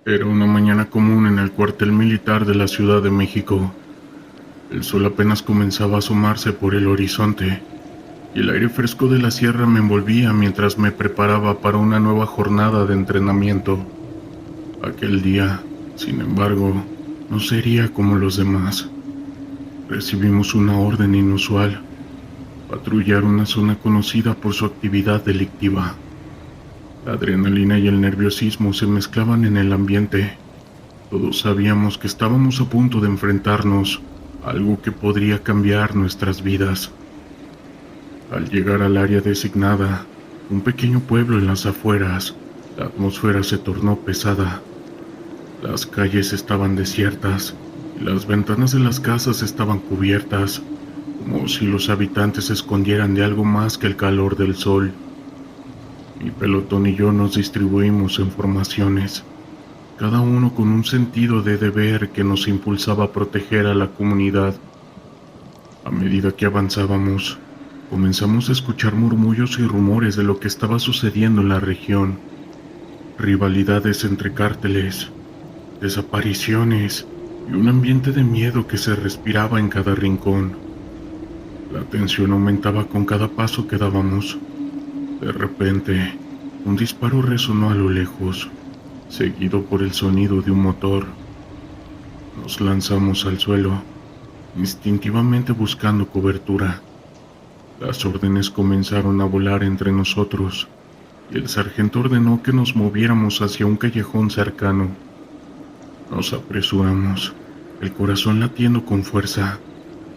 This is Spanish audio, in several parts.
Era una mañana común en el cuartel militar de la Ciudad de México. El sol apenas comenzaba a asomarse por el horizonte, y el aire fresco de la sierra me envolvía mientras me preparaba para una nueva jornada de entrenamiento. Aquel día, sin embargo, no sería como los demás. Recibimos una orden inusual: patrullar una zona conocida por su actividad delictiva. La adrenalina y el nerviosismo se mezclaban en el ambiente. Todos sabíamos que estábamos a punto de enfrentarnos a algo que podría cambiar nuestras vidas. Al llegar al área designada, un pequeño pueblo en las afueras, la atmósfera se tornó pesada. Las calles estaban desiertas y las ventanas de las casas estaban cubiertas, como si los habitantes se escondieran de algo más que el calor del sol. Mi pelotón y yo nos distribuimos en formaciones, cada uno con un sentido de deber que nos impulsaba a proteger a la comunidad. A medida que avanzábamos, comenzamos a escuchar murmullos y rumores de lo que estaba sucediendo en la región: rivalidades entre cárteles, desapariciones y un ambiente de miedo que se respiraba en cada rincón. La tensión aumentaba con cada paso que dábamos. De repente, un disparo resonó a lo lejos, seguido por el sonido de un motor. Nos lanzamos al suelo, instintivamente buscando cobertura. Las órdenes comenzaron a volar entre nosotros, y el sargento ordenó que nos moviéramos hacia un callejón cercano. Nos apresuramos, el corazón latiendo con fuerza,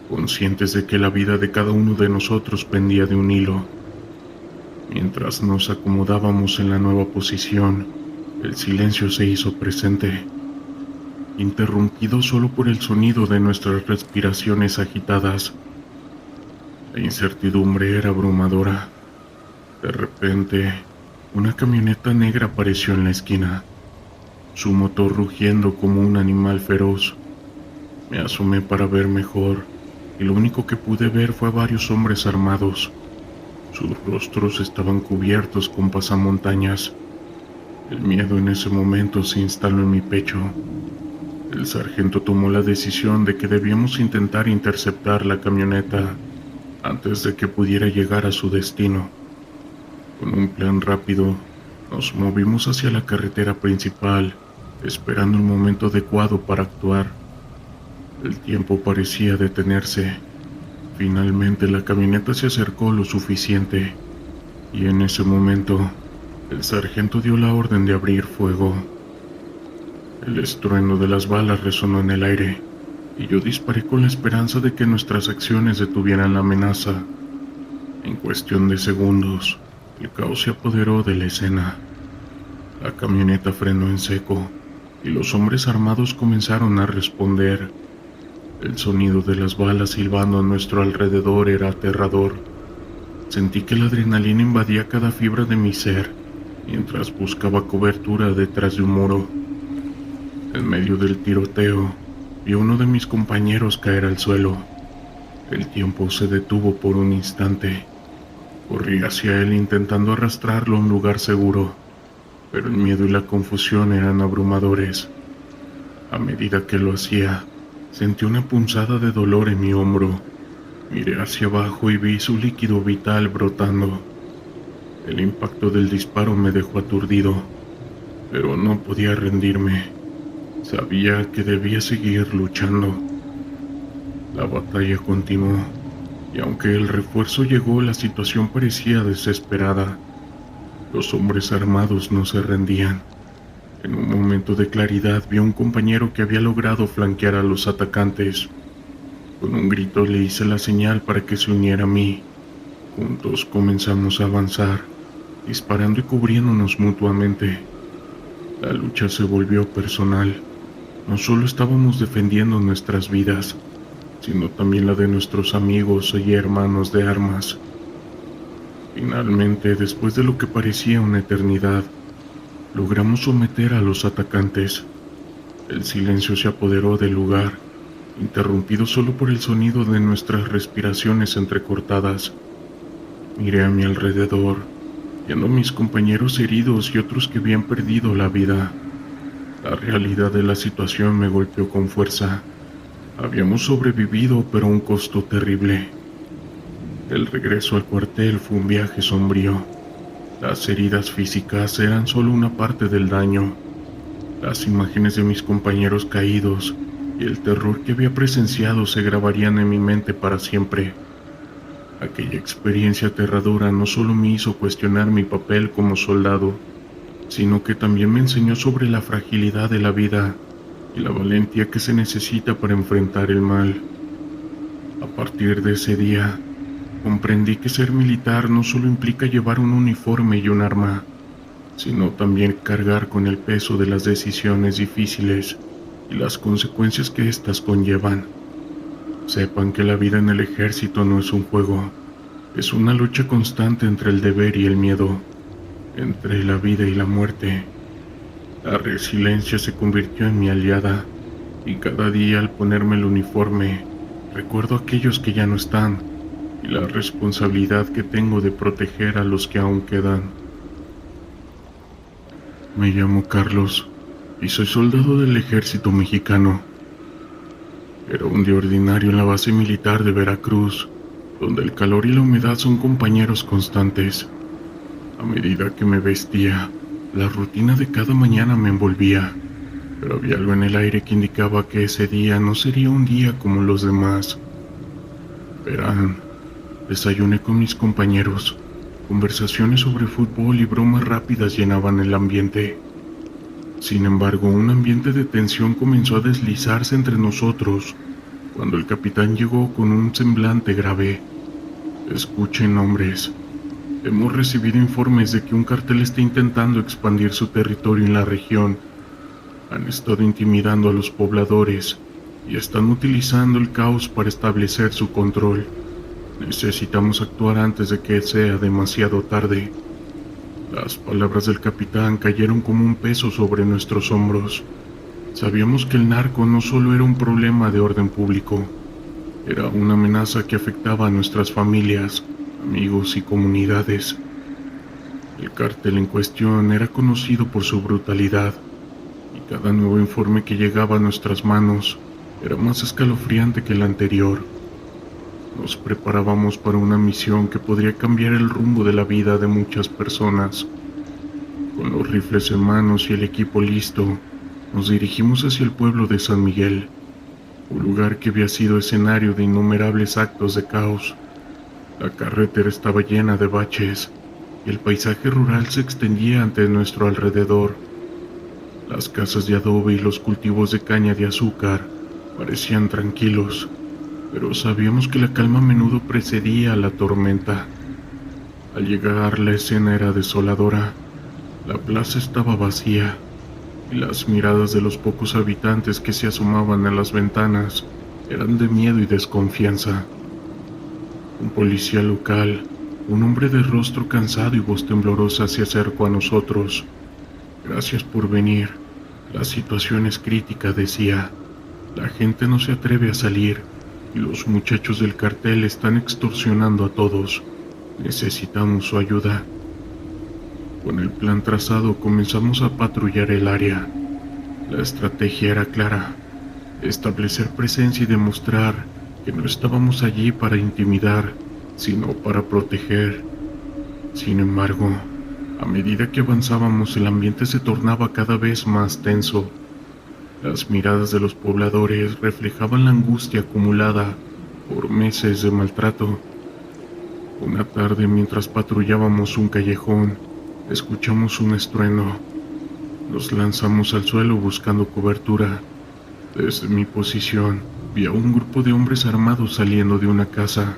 conscientes de que la vida de cada uno de nosotros pendía de un hilo. Mientras nos acomodábamos en la nueva posición, el silencio se hizo presente, interrumpido solo por el sonido de nuestras respiraciones agitadas. La incertidumbre era abrumadora. De repente, una camioneta negra apareció en la esquina, su motor rugiendo como un animal feroz. Me asomé para ver mejor, y lo único que pude ver fue varios hombres armados. Sus rostros estaban cubiertos con pasamontañas. El miedo en ese momento se instaló en mi pecho. El sargento tomó la decisión de que debíamos intentar interceptar la camioneta antes de que pudiera llegar a su destino. Con un plan rápido, nos movimos hacia la carretera principal, esperando el momento adecuado para actuar. El tiempo parecía detenerse. Finalmente la camioneta se acercó lo suficiente, y en ese momento, el sargento dio la orden de abrir fuego. El estruendo de las balas resonó en el aire, y yo disparé con la esperanza de que nuestras acciones detuvieran la amenaza. En cuestión de segundos, el caos se apoderó de la escena. La camioneta frenó en seco, y los hombres armados comenzaron a responder. El sonido de las balas silbando a nuestro alrededor era aterrador. Sentí que la adrenalina invadía cada fibra de mi ser, mientras buscaba cobertura detrás de un muro. En medio del tiroteo, vi a uno de mis compañeros caer al suelo. El tiempo se detuvo por un instante. Corrí hacia él intentando arrastrarlo a un lugar seguro, pero el miedo y la confusión eran abrumadores. A medida que lo hacía, sentí una punzada de dolor en mi hombro. Miré hacia abajo y vi su líquido vital brotando. El impacto del disparo me dejó aturdido, pero no podía rendirme. Sabía que debía seguir luchando. La batalla continuó, y aunque el refuerzo llegó, la situación parecía desesperada. Los hombres armados no se rendían. En un momento de claridad vi a un compañero que había logrado flanquear a los atacantes. Con un grito le hice la señal para que se uniera a mí. Juntos comenzamos a avanzar, disparando y cubriéndonos mutuamente. La lucha se volvió personal. No solo estábamos defendiendo nuestras vidas, sino también la de nuestros amigos y hermanos de armas. Finalmente, después de lo que parecía una eternidad, logramos someter a los atacantes. El silencio se apoderó del lugar, interrumpido solo por el sonido de nuestras respiraciones entrecortadas. Miré a mi alrededor, viendo a mis compañeros heridos y otros que habían perdido la vida. La realidad de la situación me golpeó con fuerza. Habíamos sobrevivido, pero a un costo terrible. El regreso al cuartel fue un viaje sombrío. Las heridas físicas eran solo una parte del daño. Las imágenes de mis compañeros caídos y el terror que había presenciado se grabarían en mi mente para siempre. Aquella experiencia aterradora no solo me hizo cuestionar mi papel como soldado, sino que también me enseñó sobre la fragilidad de la vida y la valentía que se necesita para enfrentar el mal. A partir de ese día, comprendí que ser militar no solo implica llevar un uniforme y un arma, sino también cargar con el peso de las decisiones difíciles y las consecuencias que éstas conllevan. Sepan que la vida en el ejército no es un juego, es una lucha constante entre el deber y el miedo, entre la vida y la muerte. La resiliencia se convirtió en mi aliada, y cada día al ponerme el uniforme, recuerdo a aquellos que ya no están, y la responsabilidad que tengo de proteger a los que aún quedan. Me llamo Carlos, y soy soldado del ejército mexicano. Era un día ordinario en la base militar de Veracruz, donde el calor y la humedad son compañeros constantes. A medida que me vestía, la rutina de cada mañana me envolvía, pero había algo en el aire que indicaba que ese día no sería un día como los demás. Verán, desayuné con mis compañeros. Conversaciones sobre fútbol y bromas rápidas llenaban el ambiente. Sin embargo, un ambiente de tensión comenzó a deslizarse entre nosotros cuando el capitán llegó con un semblante grave. Escuchen, hombres. Hemos recibido informes de que un cartel está intentando expandir su territorio en la región. Han estado intimidando a los pobladores y están utilizando el caos para establecer su control. Necesitamos actuar antes de que sea demasiado tarde. Las palabras del capitán cayeron como un peso sobre nuestros hombros. Sabíamos que el narco no solo era un problema de orden público, era una amenaza que afectaba a nuestras familias, amigos y comunidades. El cártel en cuestión era conocido por su brutalidad, y cada nuevo informe que llegaba a nuestras manos era más escalofriante que el anterior. Nos preparábamos para una misión que podría cambiar el rumbo de la vida de muchas personas. Con los rifles en manos y el equipo listo, nos dirigimos hacia el pueblo de San Miguel, un lugar que había sido escenario de innumerables actos de caos. La carretera estaba llena de baches y el paisaje rural se extendía ante nuestro alrededor. Las casas de adobe y los cultivos de caña de azúcar parecían tranquilos, pero sabíamos que la calma a menudo precedía a la tormenta. Al llegar, la escena era desoladora. La plaza estaba vacía, y las miradas de los pocos habitantes que se asomaban a las ventanas eran de miedo y desconfianza. Un policía local, un hombre de rostro cansado y voz temblorosa, se acercó a nosotros. «Gracias por venir. La situación es crítica», decía. «La gente no se atreve a salir, y los muchachos del cartel están extorsionando a todos. Necesitamos su ayuda». Con el plan trazado comenzamos a patrullar el área. La estrategia era clara: establecer presencia y demostrar que no estábamos allí para intimidar, sino para proteger. Sin embargo, a medida que avanzábamos, el ambiente se tornaba cada vez más tenso. Las miradas de los pobladores reflejaban la angustia acumulada por meses de maltrato. Una tarde, mientras patrullábamos un callejón, escuchamos un estruendo. Nos lanzamos al suelo buscando cobertura. Desde mi posición, vi a un grupo de hombres armados saliendo de una casa,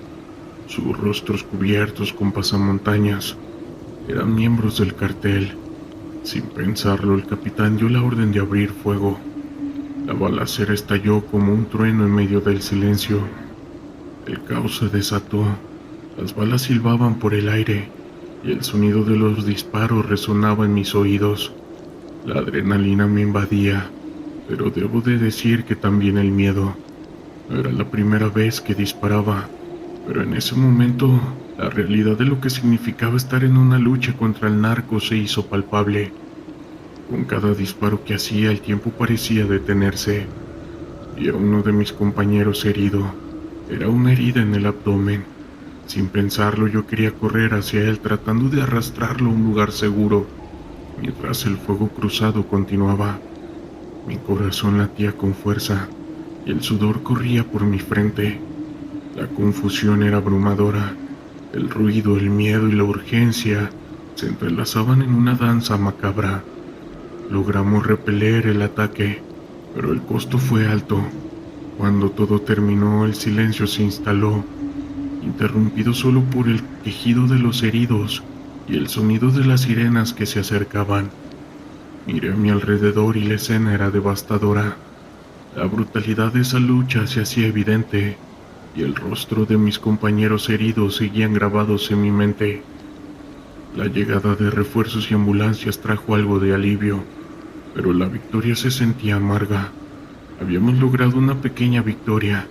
sus rostros cubiertos con pasamontañas. Eran miembros del cartel. Sin pensarlo, el capitán dio la orden de abrir fuego. La balacera estalló como un trueno en medio del silencio. El caos se desató. Las balas silbaban por el aire y el sonido de los disparos resonaba en mis oídos. La adrenalina me invadía, pero debo de decir que también el miedo. No era la primera vez que disparaba, pero en ese momento la realidad de lo que significaba estar en una lucha contra el narco se hizo palpable. Con cada disparo que hacía, el tiempo parecía detenerse. Vi a uno de mis compañeros herido. Era una herida en el abdomen. Sin pensarlo, yo quería correr hacia él tratando de arrastrarlo a un lugar seguro, mientras el fuego cruzado continuaba. Mi corazón latía con fuerza y el sudor corría por mi frente. La confusión era abrumadora. El ruido, el miedo y la urgencia se entrelazaban en una danza macabra. Logramos repeler el ataque, pero el costo fue alto. Cuando todo terminó, el silencio se instaló, interrumpido solo por el quejido de los heridos y el sonido de las sirenas que se acercaban. Miré a mi alrededor y la escena era devastadora. La brutalidad de esa lucha se hacía evidente, y el rostro de mis compañeros heridos seguían grabados en mi mente. La llegada de refuerzos y ambulancias trajo algo de alivio, pero la victoria se sentía amarga. Habíamos logrado una pequeña victoria,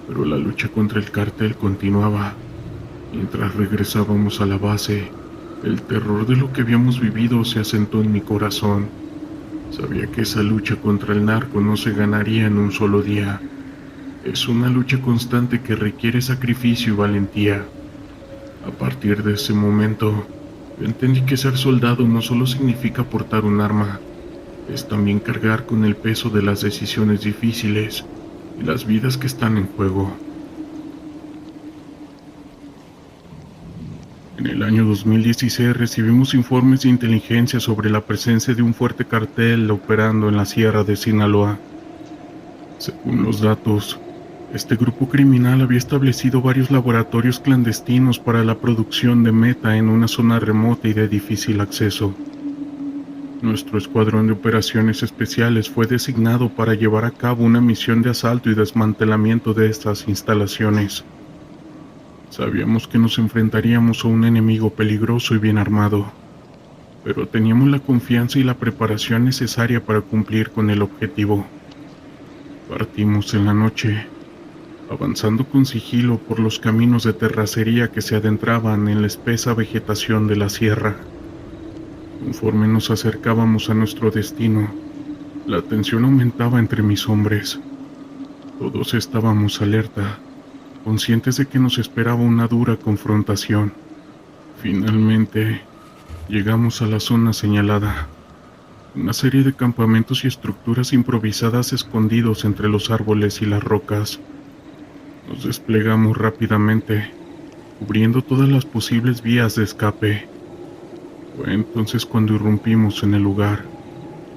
pero la lucha contra el cartel continuaba. Mientras regresábamos a la base, el terror de lo que habíamos vivido se asentó en mi corazón. Sabía que esa lucha contra el narco no se ganaría en un solo día. Es una lucha constante que requiere sacrificio y valentía. A partir de ese momento, yo entendí que ser soldado no solo significa portar un arma, es también cargar con el peso de las decisiones difíciles y las vidas que están en juego. En el año 2016 recibimos informes de inteligencia sobre la presencia de un fuerte cartel operando en la sierra de Sinaloa. Según los datos, este grupo criminal había establecido varios laboratorios clandestinos para la producción de meta en una zona remota y de difícil acceso. Nuestro escuadrón de operaciones especiales fue designado para llevar a cabo una misión de asalto y desmantelamiento de estas instalaciones. Sabíamos que nos enfrentaríamos a un enemigo peligroso y bien armado, pero teníamos la confianza y la preparación necesaria para cumplir con el objetivo. Partimos en la noche, avanzando con sigilo por los caminos de terracería que se adentraban en la espesa vegetación de la sierra. Conforme nos acercábamos a nuestro destino, la tensión aumentaba entre mis hombres. Todos estábamos alerta, conscientes de que nos esperaba una dura confrontación. Finalmente, llegamos a la zona señalada. Una serie de campamentos y estructuras improvisadas escondidos entre los árboles y las rocas. Nos desplegamos rápidamente, cubriendo todas las posibles vías de escape. Fue entonces cuando irrumpimos en el lugar,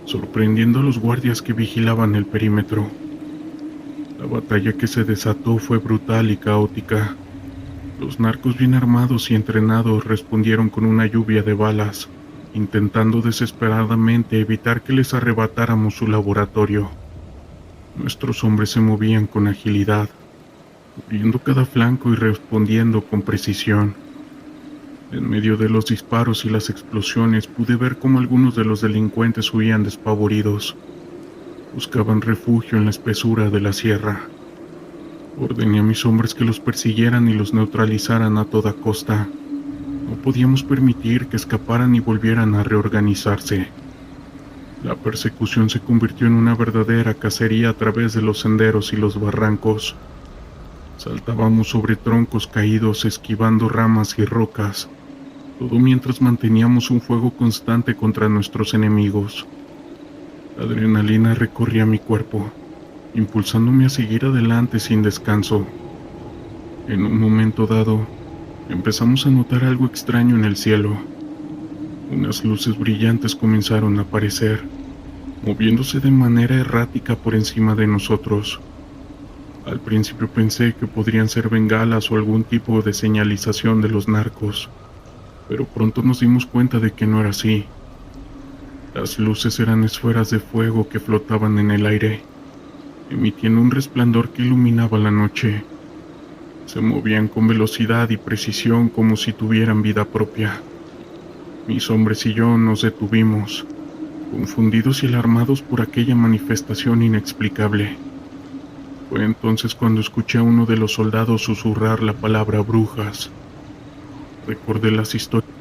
sorprendiendo a los guardias que vigilaban el perímetro. La batalla que se desató fue brutal y caótica. Los narcos bien armados y entrenados respondieron con una lluvia de balas, intentando desesperadamente evitar que les arrebatáramos su laboratorio. Nuestros hombres se movían con agilidad, cubriendo cada flanco y respondiendo con precisión. En medio de los disparos y las explosiones pude ver cómo algunos de los delincuentes huían despavoridos. Buscaban refugio en la espesura de la sierra. Ordené a mis hombres que los persiguieran y los neutralizaran a toda costa. No podíamos permitir que escaparan y volvieran a reorganizarse. La persecución se convirtió en una verdadera cacería a través de los senderos y los barrancos. Saltábamos sobre troncos caídos, esquivando ramas y rocas, todo mientras manteníamos un fuego constante contra nuestros enemigos. La adrenalina recorría mi cuerpo, impulsándome a seguir adelante sin descanso. En un momento dado, empezamos a notar algo extraño en el cielo. Unas luces brillantes comenzaron a aparecer, moviéndose de manera errática por encima de nosotros. Al principio pensé que podrían ser bengalas o algún tipo de señalización de los narcos, pero pronto nos dimos cuenta de que no era así. Las luces eran esferas de fuego que flotaban en el aire, emitiendo un resplandor que iluminaba la noche. Se movían con velocidad y precisión como si tuvieran vida propia. Mis hombres y yo nos detuvimos, confundidos y alarmados por aquella manifestación inexplicable. Fue entonces cuando escuché a uno de los soldados susurrar la palabra brujas. Recordé las historias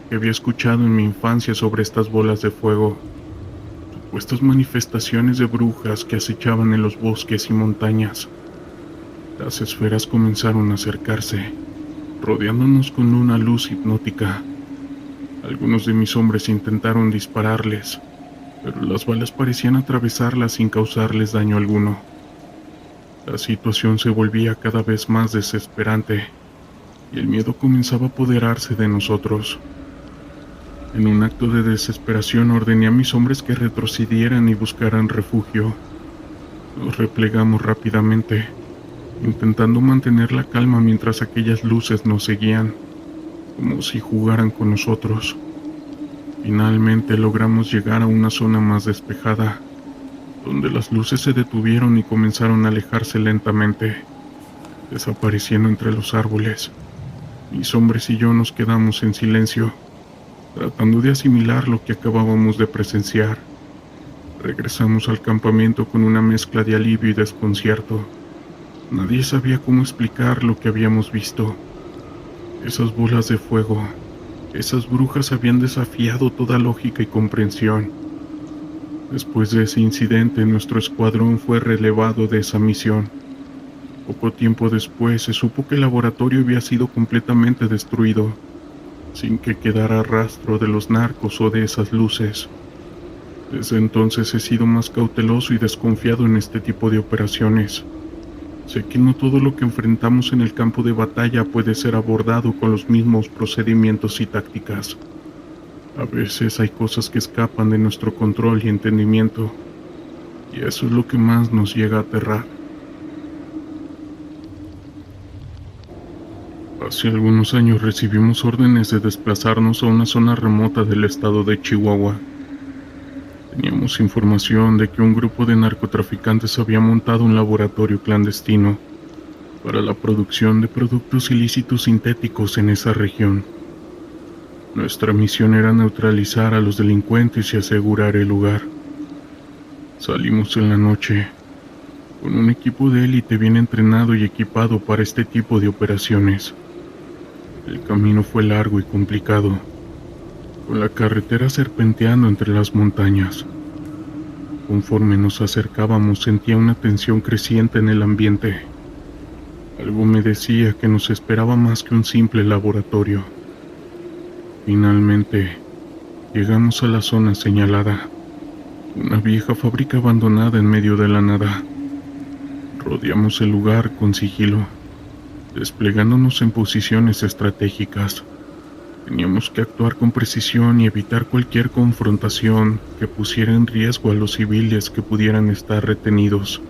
que había escuchado en mi infancia sobre estas bolas de fuego, supuestas manifestaciones de brujas que acechaban en los bosques y montañas. Las esferas comenzaron a acercarse, rodeándonos con una luz hipnótica. Algunos de mis hombres intentaron dispararles, pero las balas parecían atravesarlas sin causarles daño alguno. La situación se volvía cada vez más desesperante, y el miedo comenzaba a apoderarse de nosotros. En un acto de desesperación ordené a mis hombres que retrocedieran y buscaran refugio. Nos replegamos rápidamente, intentando mantener la calma mientras aquellas luces nos seguían, como si jugaran con nosotros. Finalmente logramos llegar a una zona más despejada, donde las luces se detuvieron y comenzaron a alejarse lentamente, desapareciendo entre los árboles. Mis hombres y yo nos quedamos en silencio, tratando de asimilar lo que acabábamos de presenciar. Regresamos al campamento con una mezcla de alivio y desconcierto. Nadie sabía cómo explicar lo que habíamos visto. Esas bolas de fuego, esas brujas habían desafiado toda lógica y comprensión. Después de ese incidente, nuestro escuadrón fue relevado de esa misión. Poco tiempo después se supo que el laboratorio había sido completamente destruido, sin que quedara rastro de los narcos o de esas luces. Desde entonces he sido más cauteloso y desconfiado en este tipo de operaciones. Sé que no todo lo que enfrentamos en el campo de batalla puede ser abordado con los mismos procedimientos y tácticas. A veces hay cosas que escapan de nuestro control y entendimiento, y eso es lo que más nos llega a aterrar. Hace algunos años recibimos órdenes de desplazarnos a una zona remota del estado de Chihuahua. Teníamos información de que un grupo de narcotraficantes había montado un laboratorio clandestino para la producción de productos ilícitos sintéticos en esa región. Nuestra misión era neutralizar a los delincuentes y asegurar el lugar. Salimos en la noche, con un equipo de élite bien entrenado y equipado para este tipo de operaciones. El camino fue largo y complicado, con la carretera serpenteando entre las montañas. Conforme nos acercábamos sentía una tensión creciente en el ambiente. Algo me decía que nos esperaba más que un simple laboratorio. Finalmente, llegamos a la zona señalada, una vieja fábrica abandonada en medio de la nada. Rodeamos el lugar con sigilo, desplegándonos en posiciones estratégicas. Teníamos que actuar con precisión y evitar cualquier confrontación que pusiera en riesgo a los civiles que pudieran estar retenidos.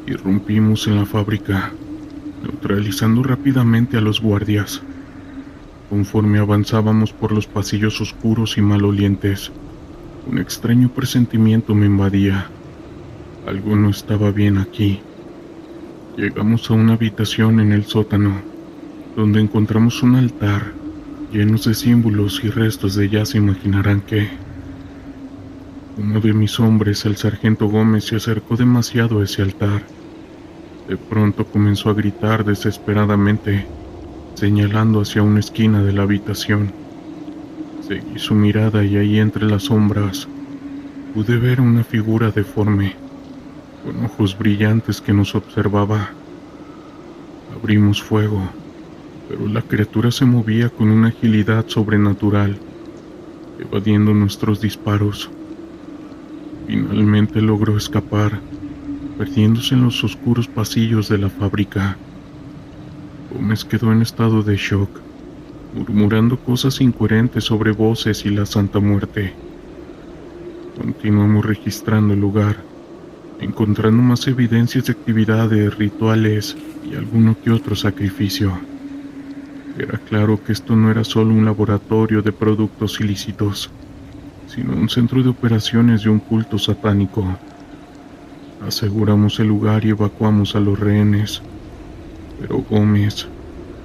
Irrumpimos en la fábrica, neutralizando rápidamente a los guardias. Conforme avanzábamos por los pasillos oscuros y malolientes, un extraño presentimiento me invadía. Algo no estaba bien aquí. Llegamos a una habitación en el sótano, donde encontramos un altar llenos de símbolos y restos de ya se imaginarán qué. Uno de mis hombres, el sargento Gómez, se acercó demasiado a ese altar. De pronto comenzó a gritar desesperadamente, señalando hacia una esquina de la habitación. Seguí su mirada y ahí entre las sombras pude ver una figura deforme, con ojos brillantes que nos observaba. Abrimos fuego, pero la criatura se movía con una agilidad sobrenatural, evadiendo nuestros disparos. Finalmente logró escapar, perdiéndose en los oscuros pasillos de la fábrica. Gómez quedó en estado de shock, murmurando cosas incoherentes sobre voces y la Santa Muerte. Continuamos registrando el lugar, encontrando más evidencias de actividades, rituales y alguno que otro sacrificio. Era claro que esto no era solo un laboratorio de productos ilícitos, sino un centro de operaciones de un culto satánico. Aseguramos el lugar y evacuamos a los rehenes, pero Gómez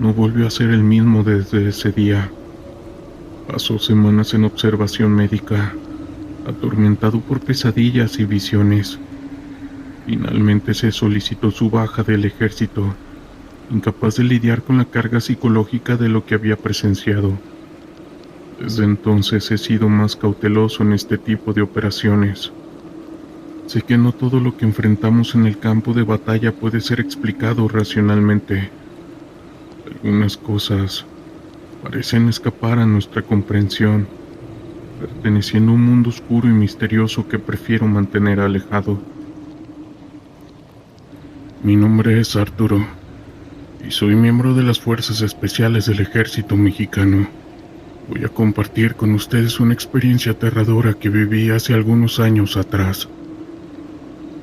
no volvió a ser el mismo desde ese día. Pasó semanas en observación médica, atormentado por pesadillas y visiones. Finalmente se solicitó su baja del ejército, incapaz de lidiar con la carga psicológica de lo que había presenciado. Desde entonces he sido más cauteloso en este tipo de operaciones. Sé que no todo lo que enfrentamos en el campo de batalla puede ser explicado racionalmente. Algunas cosas parecen escapar a nuestra comprensión, perteneciendo a un mundo oscuro y misterioso que prefiero mantener alejado. Mi nombre es Arturo, y soy miembro de las Fuerzas Especiales del Ejército Mexicano. Voy a compartir con ustedes una experiencia aterradora que viví hace algunos años atrás.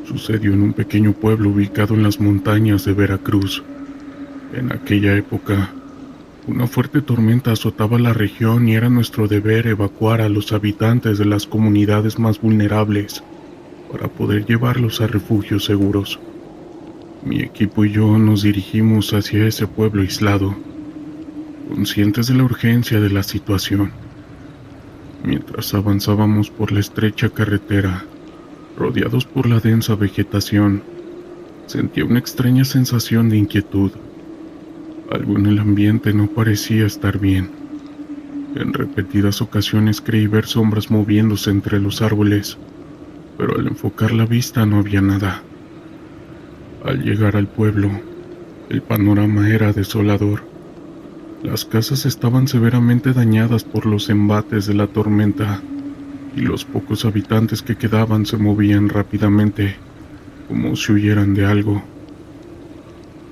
Sucedió en un pequeño pueblo ubicado en las montañas de Veracruz. En aquella época, una fuerte tormenta azotaba la región y era nuestro deber evacuar a los habitantes de las comunidades más vulnerables para poder llevarlos a refugios seguros. Mi equipo y yo nos dirigimos hacia ese pueblo aislado, conscientes de la urgencia de la situación. Mientras avanzábamos por la estrecha carretera, rodeados por la densa vegetación, sentía una extraña sensación de inquietud. Algo en el ambiente no parecía estar bien. En repetidas ocasiones creí ver sombras moviéndose entre los árboles, pero al enfocar la vista no había nada. Al llegar al pueblo, el panorama era desolador. Las casas estaban severamente dañadas por los embates de la tormenta, y los pocos habitantes que quedaban se movían rápidamente, como si huyeran de algo.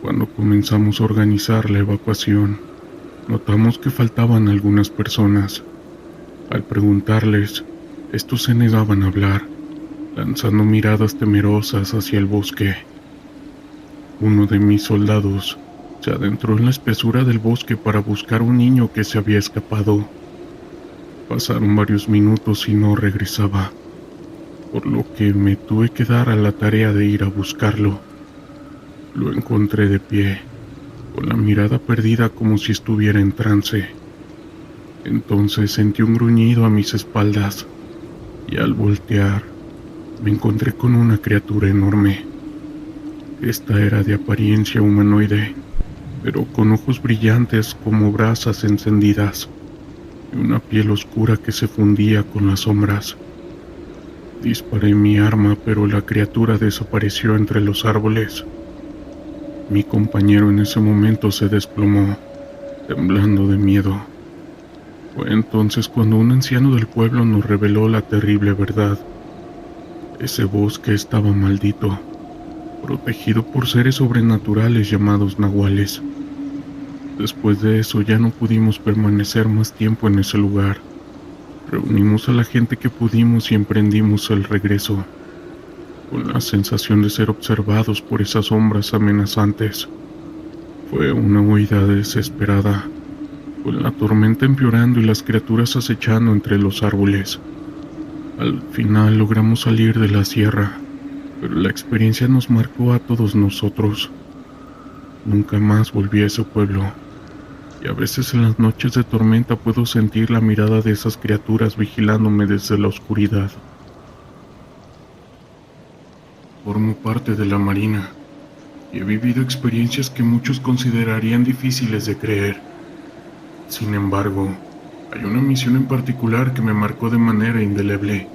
Cuando comenzamos a organizar la evacuación, notamos que faltaban algunas personas. Al preguntarles, estos se negaban a hablar, lanzando miradas temerosas hacia el bosque. Uno de mis soldados se adentró en la espesura del bosque para buscar a un niño que se había escapado. Pasaron varios minutos y no regresaba, por lo que me tuve que dar a la tarea de ir a buscarlo. Lo encontré de pie, con la mirada perdida como si estuviera en trance. Entonces sentí un gruñido a mis espaldas, y al voltear, me encontré con una criatura enorme. Esta era de apariencia humanoide, pero con ojos brillantes como brasas encendidas, y una piel oscura que se fundía con las sombras. Disparé mi arma, pero la criatura desapareció entre los árboles. Mi compañero en ese momento se desplomó, temblando de miedo. Fue entonces cuando un anciano del pueblo nos reveló la terrible verdad. Ese bosque estaba maldito, protegido por seres sobrenaturales llamados nahuales. Después de eso ya no pudimos permanecer más tiempo en ese lugar. Reunimos a la gente que pudimos y emprendimos el regreso, con la sensación de ser observados por esas sombras amenazantes. Fue una huida desesperada, con la tormenta empeorando y las criaturas acechando entre los árboles. Al final logramos salir de la sierra, pero la experiencia nos marcó a todos nosotros. Nunca más volví a ese pueblo, y a veces en las noches de tormenta puedo sentir la mirada de esas criaturas vigilándome desde la oscuridad. Formo parte de la Marina y he vivido experiencias que muchos considerarían difíciles de creer. Sin embargo, hay una misión en particular que me marcó de manera indeleble,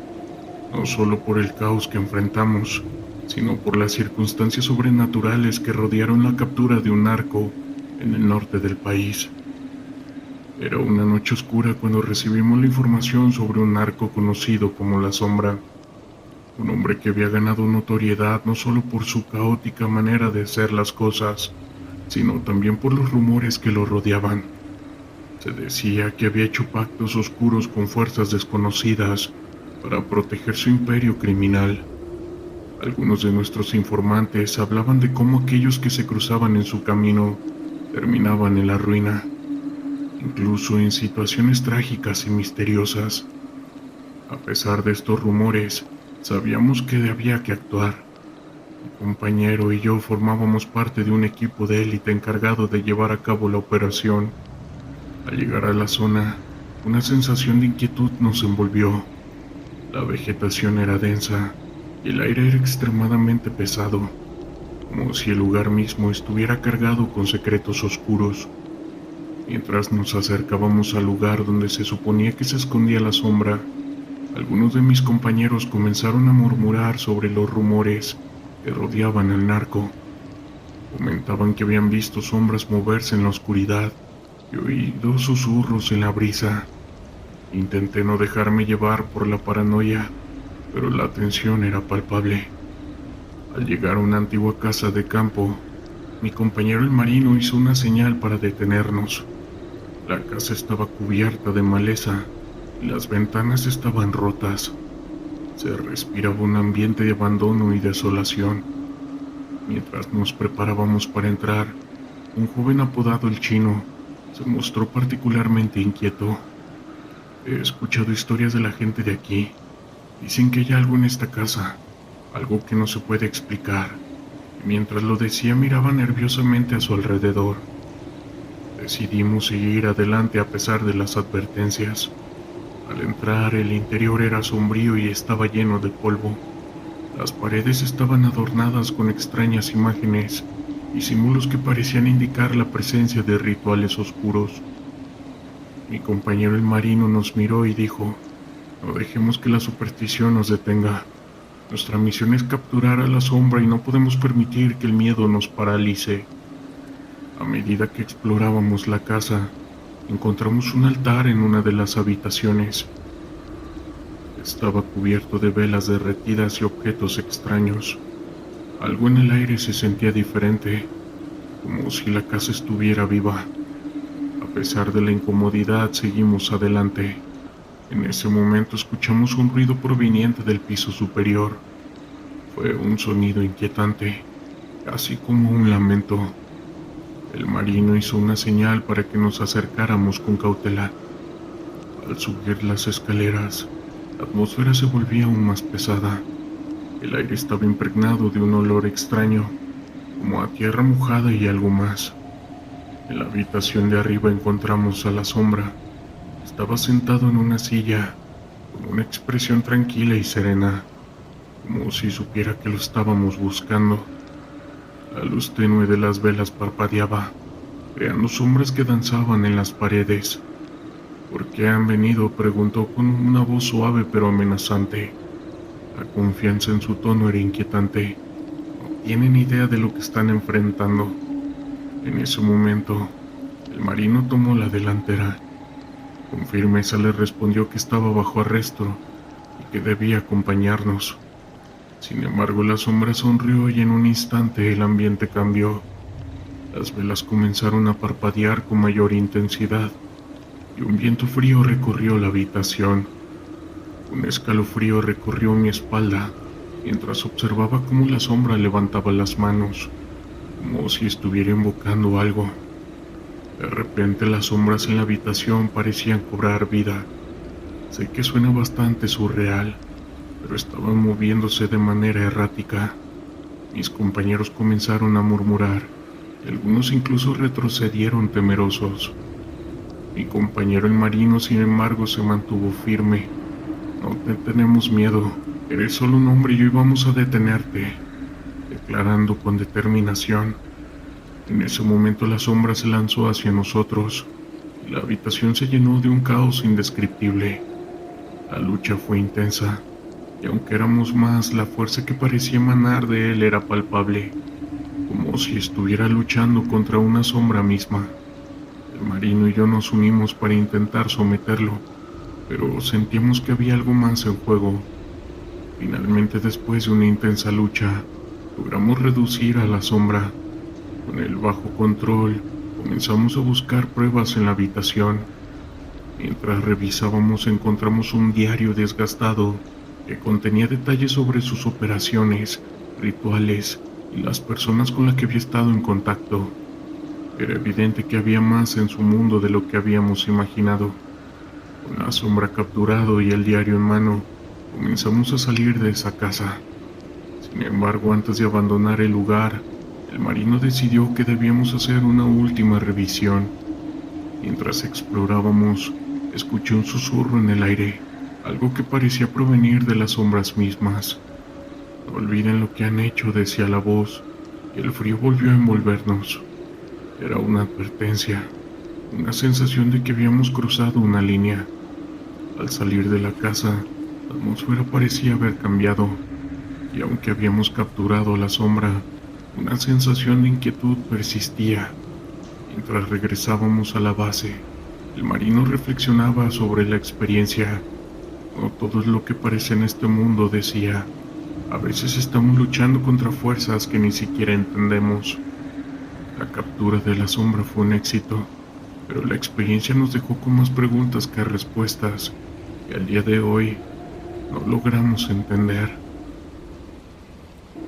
no solo por el caos que enfrentamos, sino por las circunstancias sobrenaturales que rodearon la captura de un narco en el norte del país. Era una noche oscura cuando recibimos la información sobre un narco conocido como La Sombra, un hombre que había ganado notoriedad no solo por su caótica manera de hacer las cosas, sino también por los rumores que lo rodeaban. Se decía que había hecho pactos oscuros con fuerzas desconocidas para proteger su imperio criminal. Algunos de nuestros informantes hablaban de cómo aquellos que se cruzaban en su camino terminaban en la ruina, incluso en situaciones trágicas y misteriosas. A pesar de estos rumores, sabíamos que había que actuar. Mi compañero y yo formábamos parte de un equipo de élite encargado de llevar a cabo la operación. Al llegar a la zona, una sensación de inquietud nos envolvió. La vegetación era densa y el aire era extremadamente pesado, como si el lugar mismo estuviera cargado con secretos oscuros. Mientras nos acercábamos al lugar donde se suponía que se escondía la sombra, algunos de mis compañeros comenzaron a murmurar sobre los rumores que rodeaban al narco. Comentaban que habían visto sombras moverse en la oscuridad y oído susurros en la brisa. Intenté no dejarme llevar por la paranoia, pero la tensión era palpable. Al llegar a una antigua casa de campo, mi compañero el marino hizo una señal para detenernos. La casa estaba cubierta de maleza y las ventanas estaban rotas. Se respiraba un ambiente de abandono y desolación. Mientras nos preparábamos para entrar, un joven apodado el Chino se mostró particularmente inquieto. He escuchado historias de la gente de aquí. Dicen que hay algo en esta casa, algo que no se puede explicar. Y mientras lo decía miraba nerviosamente a su alrededor. Decidimos seguir adelante a pesar de las advertencias. Al entrar, el interior era sombrío y estaba lleno de polvo. Las paredes estaban adornadas con extrañas imágenes y símbolos que parecían indicar la presencia de rituales oscuros. Mi compañero el marino nos miró y dijo: "No dejemos que la superstición nos detenga. Nuestra misión es capturar a la sombra y no podemos permitir que el miedo nos paralice". A medida que explorábamos la casa, encontramos un altar en una de las habitaciones. Estaba cubierto de velas derretidas y objetos extraños. Algo en el aire se sentía diferente, como si la casa estuviera viva. A pesar de la incomodidad, seguimos adelante. En ese momento escuchamos un ruido proveniente del piso superior. Fue un sonido inquietante, casi como un lamento. El marino hizo una señal para que nos acercáramos con cautela. Al subir las escaleras, la atmósfera se volvía aún más pesada. El aire estaba impregnado de un olor extraño, como a tierra mojada y algo más. En la habitación de arriba encontramos a la sombra. Estaba sentado en una silla, con una expresión tranquila y serena, como si supiera que lo estábamos buscando. La luz tenue de las velas parpadeaba, creando sombras que danzaban en las paredes. ¿Por qué han venido?, preguntó con una voz suave pero amenazante. La confianza en su tono era inquietante. No tienen idea de lo que están enfrentando. En ese momento, el marino tomó la delantera. Con firmeza le respondió que estaba bajo arresto y que debía acompañarnos. Sin embargo, la sombra sonrió y en un instante el ambiente cambió. Las velas comenzaron a parpadear con mayor intensidad y un viento frío recorrió la habitación. Un escalofrío recorrió mi espalda mientras observaba cómo la sombra levantaba las manos, como si estuviera invocando algo. De repente las sombras en la habitación parecían cobrar vida. Sé que suena bastante surreal, pero estaban moviéndose de manera errática. Mis compañeros comenzaron a murmurar, y algunos incluso retrocedieron temerosos. Mi compañero el marino, sin embargo, se mantuvo firme. "No te tenemos miedo, eres solo un hombre y hoy vamos a detenerte", declarando con determinación. En ese momento la sombra se lanzó hacia nosotros, y la habitación se llenó de un caos indescriptible. La lucha fue intensa, y aunque éramos más, la fuerza que parecía emanar de él era palpable, como si estuviera luchando contra una sombra misma. El marino y yo nos unimos para intentar someterlo, pero sentíamos que había algo más en juego. Finalmente, después de una intensa lucha, logramos reducir a la sombra. Con el bajo control, comenzamos a buscar pruebas en la habitación. Mientras revisábamos, encontramos un diario desgastado que contenía detalles sobre sus operaciones, rituales y las personas con las que había estado en contacto. Era evidente que había más en su mundo de lo que habíamos imaginado. Con la sombra capturado y el diario en mano, comenzamos a salir de esa casa. Sin embargo, antes de abandonar el lugar, el marino decidió que debíamos hacer una última revisión. Mientras explorábamos, escuché un susurro en el aire, algo que parecía provenir de las sombras mismas. "No olviden lo que han hecho", decía la voz, y el frío volvió a envolvernos. Era una advertencia. una sensación de que habíamos cruzado una línea. Al salir de la casa, la atmósfera parecía haber cambiado, y aunque habíamos capturado a la sombra, una sensación de inquietud persistía. Mientras regresábamos a la base, el marino reflexionaba sobre la experiencia. No todo es lo que parece en este mundo, decía. A veces estamos luchando contra fuerzas que ni siquiera entendemos. La captura de la sombra fue un éxito, pero la experiencia nos dejó con más preguntas que respuestas, y al día de hoy no logramos entender.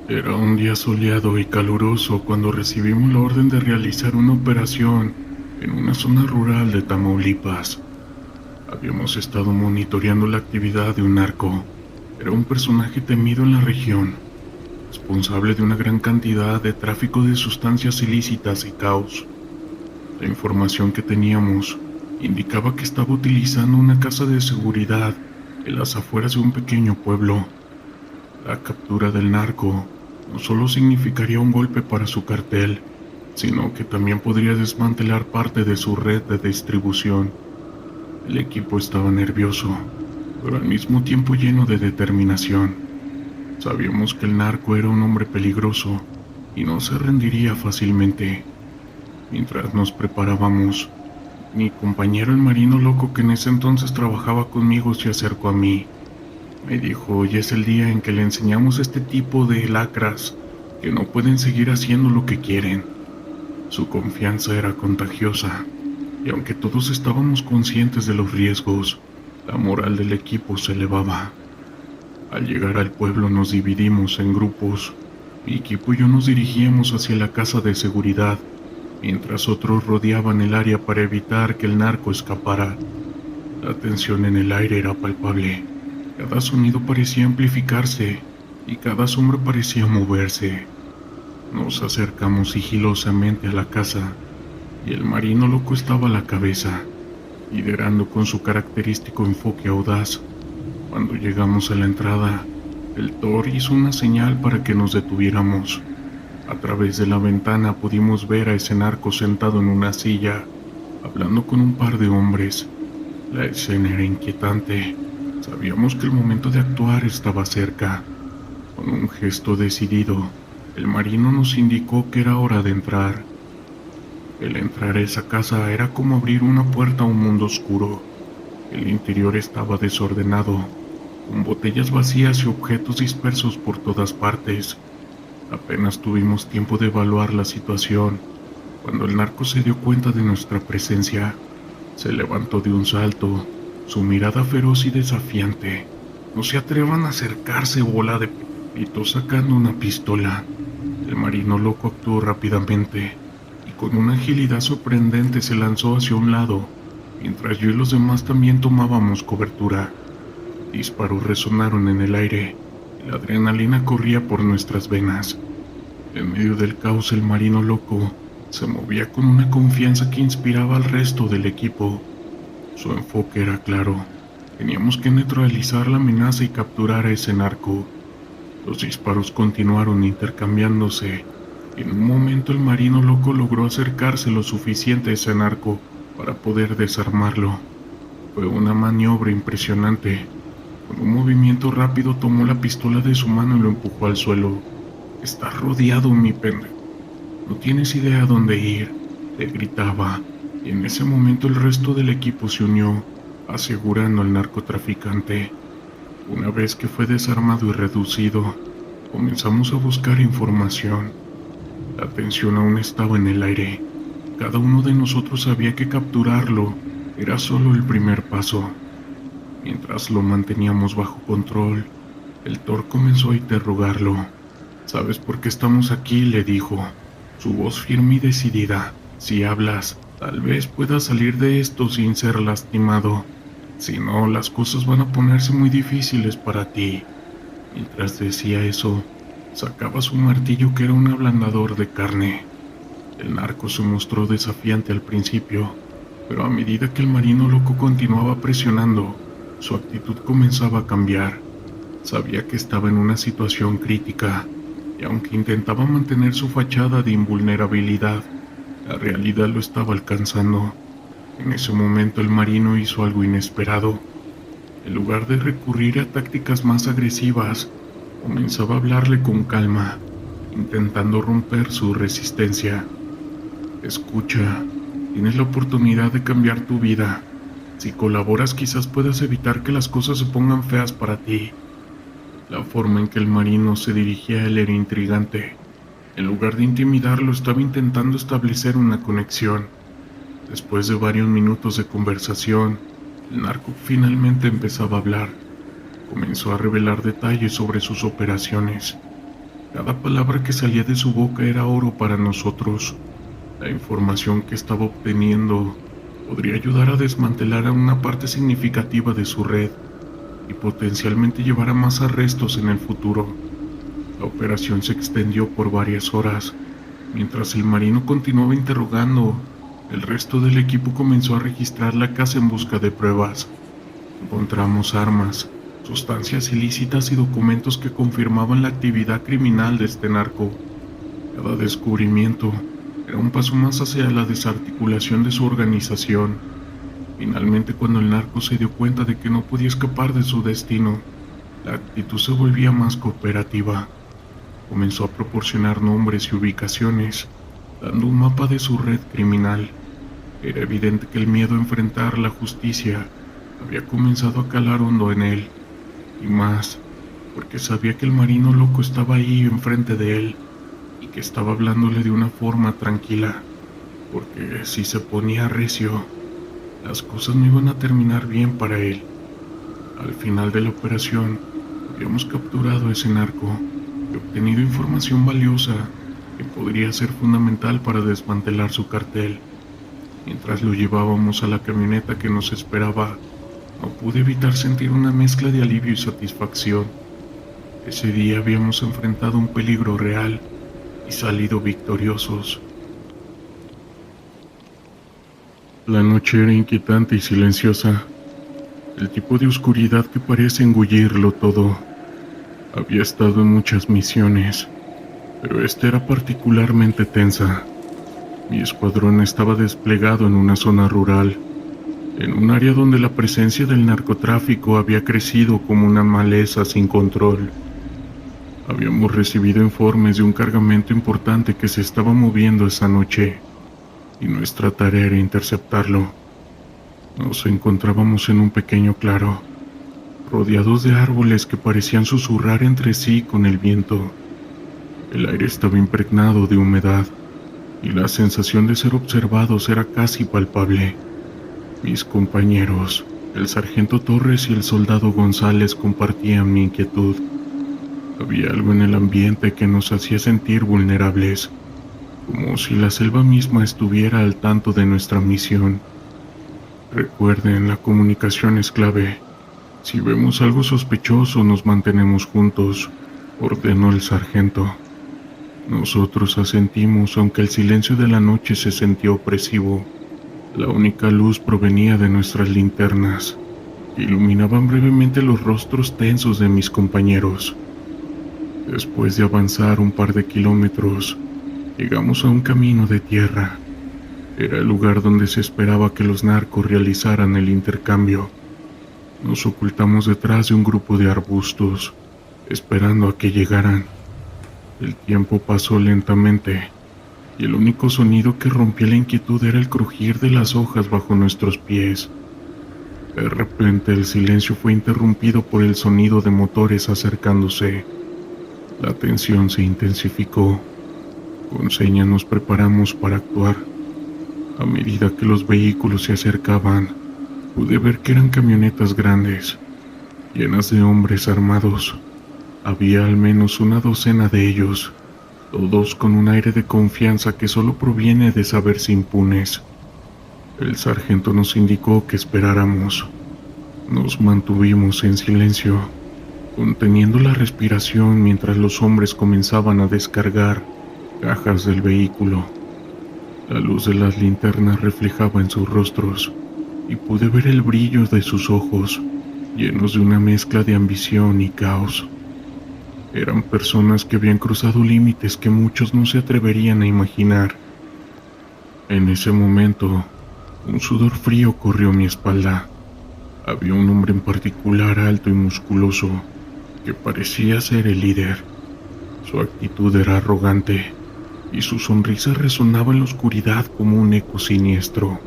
Era un día soleado y caluroso cuando recibimos la orden de realizar una operación en una zona rural de Tamaulipas. Habíamos estado monitoreando la actividad de un narco. Era un personaje temido en la región, responsable de una gran cantidad de tráfico de sustancias ilícitas y caos. La información que teníamos indicaba que estaba utilizando una casa de seguridad en las afueras de un pequeño pueblo. La captura del narco no solo significaría un golpe para su cartel, sino que también podría desmantelar parte de su red de distribución. El equipo estaba nervioso, pero al mismo tiempo lleno de determinación. Sabíamos que el narco era un hombre peligroso y no se rendiría fácilmente. Mientras nos preparábamos, mi compañero el marino loco que en ese entonces trabajaba conmigo se acercó a mí. Me dijo: hoy es el día en que le enseñamos a este tipo de lacras que no pueden seguir haciendo lo que quieren. Su confianza era contagiosa, y aunque todos estábamos conscientes de los riesgos, la moral del equipo se elevaba. Al llegar al pueblo nos dividimos en grupos. Mi equipo y yo nos dirigíamos hacia la casa de seguridad, mientras otros rodeaban el área para evitar que el narco escapara. La tensión en el aire era palpable. Cada sonido parecía amplificarse y cada sombra parecía moverse. Nos acercamos sigilosamente a la casa y el marino loco estaba a la cabeza, liderando con su característico enfoque audaz. Cuando llegamos a la entrada, el Thor hizo una señal para que nos detuviéramos. A través de la ventana pudimos ver a ese narco sentado en una silla, hablando con un par de hombres. La escena era inquietante. Sabíamos que el momento de actuar estaba cerca. Con un gesto decidido, el marino nos indicó que era hora de entrar. El entrar a esa casa era como abrir una puerta a un mundo oscuro. El interior estaba desordenado, con botellas vacías y objetos dispersos por todas partes. Apenas tuvimos tiempo de evaluar la situación, cuando el narco se dio cuenta de nuestra presencia. Se levantó de un salto, su mirada feroz y desafiante. «No se atrevan a acercarse, bola de p...», gritó sacando una pistola. El marino loco actuó rápidamente, y con una agilidad sorprendente se lanzó hacia un lado, mientras yo y los demás también tomábamos cobertura. Disparos resonaron en el aire, y la adrenalina corría por nuestras venas. En medio del caos, el marino loco se movía con una confianza que inspiraba al resto del equipo. Su enfoque era claro. Teníamos que neutralizar la amenaza y capturar a ese narco. Los disparos continuaron intercambiándose. En un momento el marino loco logró acercarse lo suficiente a ese narco para poder desarmarlo. Fue una maniobra impresionante. Con un movimiento rápido tomó la pistola de su mano y lo empujó al suelo. «Estás rodeado, mi pendejo. No tienes idea a dónde ir», le gritaba, y en ese momento el resto del equipo se unió, asegurando al narcotraficante. Una vez que fue desarmado y reducido, comenzamos a buscar información. La tensión aún estaba en el aire. Cada uno de nosotros sabía que capturarlo era solo el primer paso. Mientras lo manteníamos bajo control, el Thor comenzó a interrogarlo. «¿Sabes por qué estamos aquí?», le dijo, su voz firme y decidida. «Si hablas, tal vez puedas salir de esto sin ser lastimado. Si no, las cosas van a ponerse muy difíciles para ti». Mientras decía eso, sacaba su martillo, que era un ablandador de carne. El narco se mostró desafiante al principio, pero a medida que el marino loco continuaba presionando, su actitud comenzaba a cambiar. Sabía que estaba en una situación crítica, y aunque intentaba mantener su fachada de invulnerabilidad, la realidad lo estaba alcanzando. En ese momento el marino hizo algo inesperado. En lugar de recurrir a tácticas más agresivas, comenzaba a hablarle con calma, intentando romper su resistencia. Escucha, tienes la oportunidad de cambiar tu vida. Si colaboras, quizás puedas evitar que las cosas se pongan feas para ti. La forma en que el marino se dirigía a él era intrigante. En lugar de intimidarlo, estaba intentando establecer una conexión. Después de varios minutos de conversación, el narco finalmente empezaba a hablar. Comenzó a revelar detalles sobre sus operaciones. Cada palabra que salía de su boca era oro para nosotros. La información que estaba obteniendo podría ayudar a desmantelar a una parte significativa de su red y potencialmente llevar a más arrestos en el futuro. La operación se extendió por varias horas. Mientras el marino continuaba interrogando, el resto del equipo comenzó a registrar la casa en busca de pruebas. Encontramos armas, sustancias ilícitas y documentos que confirmaban la actividad criminal de este narco. Cada descubrimiento era un paso más hacia la desarticulación de su organización. Finalmente, cuando el narco se dio cuenta de que no podía escapar de su destino, la actitud se volvía más cooperativa. Comenzó a proporcionar nombres y ubicaciones, dando un mapa de su red criminal. Era evidente que el miedo a enfrentar la justicia había comenzado a calar hondo en él, y más, porque sabía que el marino loco estaba ahí enfrente de él, y que estaba hablándole de una forma tranquila, porque si se ponía recio, las cosas no iban a terminar bien para él. Al final de la operación, habíamos capturado a ese narco y obtenido información valiosa que podría ser fundamental para desmantelar su cartel. Mientras lo llevábamos a la camioneta que nos esperaba, no pude evitar sentir una mezcla de alivio y satisfacción. Ese día habíamos enfrentado un peligro real y salido victoriosos. La noche era inquietante y silenciosa, el tipo de oscuridad que parece engullirlo todo. Había estado en muchas misiones, pero esta era particularmente tensa. Mi escuadrón estaba desplegado en una zona rural, en un área donde la presencia del narcotráfico había crecido como una maleza sin control. Habíamos recibido informes de un cargamento importante que se estaba moviendo esa noche, y nuestra tarea era interceptarlo. Nos encontrábamos en un pequeño claro, rodeados de árboles que parecían susurrar entre sí con el viento. El aire estaba impregnado de humedad, y la sensación de ser observados era casi palpable. Mis compañeros, el sargento Torres y el soldado González, compartían mi inquietud. Había algo en el ambiente que nos hacía sentir vulnerables, como si la selva misma estuviera al tanto de nuestra misión. Recuerden, la comunicación es clave. Si vemos algo sospechoso, nos mantenemos juntos, ordenó el sargento. Nosotros asentimos, aunque el silencio de la noche se sentía opresivo. La única luz provenía de nuestras linternas, que iluminaban brevemente los rostros tensos de mis compañeros. Después de avanzar un par de kilómetros, llegamos a un camino de tierra. Era el lugar donde se esperaba que los narcos realizaran el intercambio. Nos ocultamos detrás de un grupo de arbustos, esperando a que llegaran. El tiempo pasó lentamente, y el único sonido que rompía la inquietud era el crujir de las hojas bajo nuestros pies. De repente el silencio fue interrumpido por el sonido de motores acercándose. La tensión se intensificó. Con señas nos preparamos para actuar. A medida que los vehículos se acercaban, pude ver que eran camionetas grandes, llenas de hombres armados. Había al menos una docena de ellos, todos con un aire de confianza que solo proviene de saberse impunes. El sargento nos indicó que esperáramos. Nos mantuvimos en silencio, conteniendo la respiración mientras los hombres comenzaban a descargar cajas del vehículo. La luz de las linternas reflejaba en sus rostros y pude ver el brillo de sus ojos, llenos de una mezcla de ambición y caos. Eran personas que habían cruzado límites que muchos no se atreverían a imaginar. En ese momento, Un sudor frío corrió mi espalda. Había un hombre en particular alto y musculoso que parecía ser el líder. Su actitud era arrogante y su sonrisa resonaba en la oscuridad como un eco siniestro.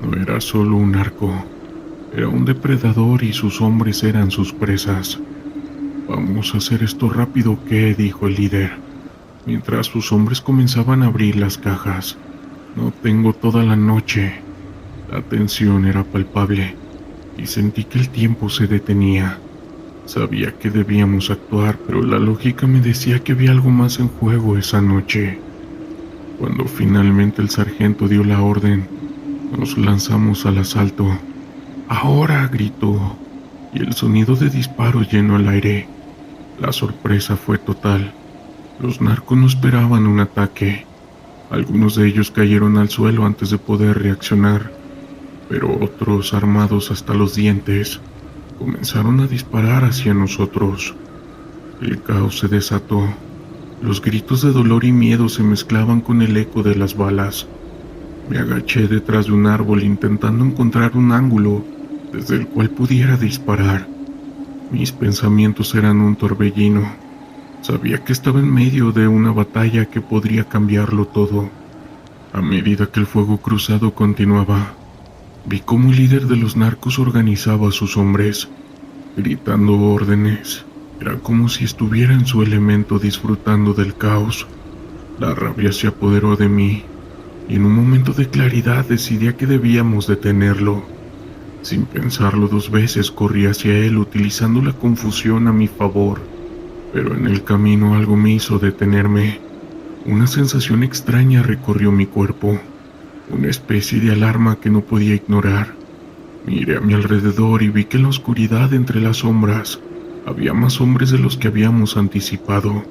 No era solo un narco, era un depredador y sus hombres eran sus presas. «Vamos a hacer esto rápido, ¿qué?», dijo el líder, mientras sus hombres comenzaban a abrir las cajas. «No tengo toda la noche». La tensión era palpable y sentí que el tiempo se detenía. Sabía que debíamos actuar, pero la lógica me decía que había algo más en juego esa noche. Cuando finalmente el sargento dio la orden, nos lanzamos al asalto. «¡Ahora!», gritó, y el sonido de disparos llenó el aire. La sorpresa fue total. Los narcos no esperaban un ataque. Algunos de ellos cayeron al suelo antes de poder reaccionar, pero otros, armados hasta los dientes, comenzaron a disparar hacia nosotros. El caos se desató. Los gritos de dolor y miedo se mezclaban con el eco de las balas. Me agaché detrás de un árbol intentando encontrar un ángulo desde el cual pudiera disparar. Mis pensamientos eran un torbellino. Sabía que estaba en medio de una batalla que podría cambiarlo todo. A medida que el fuego cruzado continuaba, vi cómo el líder de los narcos organizaba a sus hombres, gritando órdenes. Era como si estuviera en su elemento disfrutando del caos. La rabia se apoderó de mí, y en un momento de claridad decidí que debíamos detenerlo. Sin pensarlo dos veces corrí hacia él utilizando la confusión a mi favor, pero en el camino algo me hizo detenerme. Una sensación extraña recorrió mi cuerpo, una especie de alarma que no podía ignorar. Miré a mi alrededor y vi que en la oscuridad entre las sombras había más hombres de los que habíamos anticipado.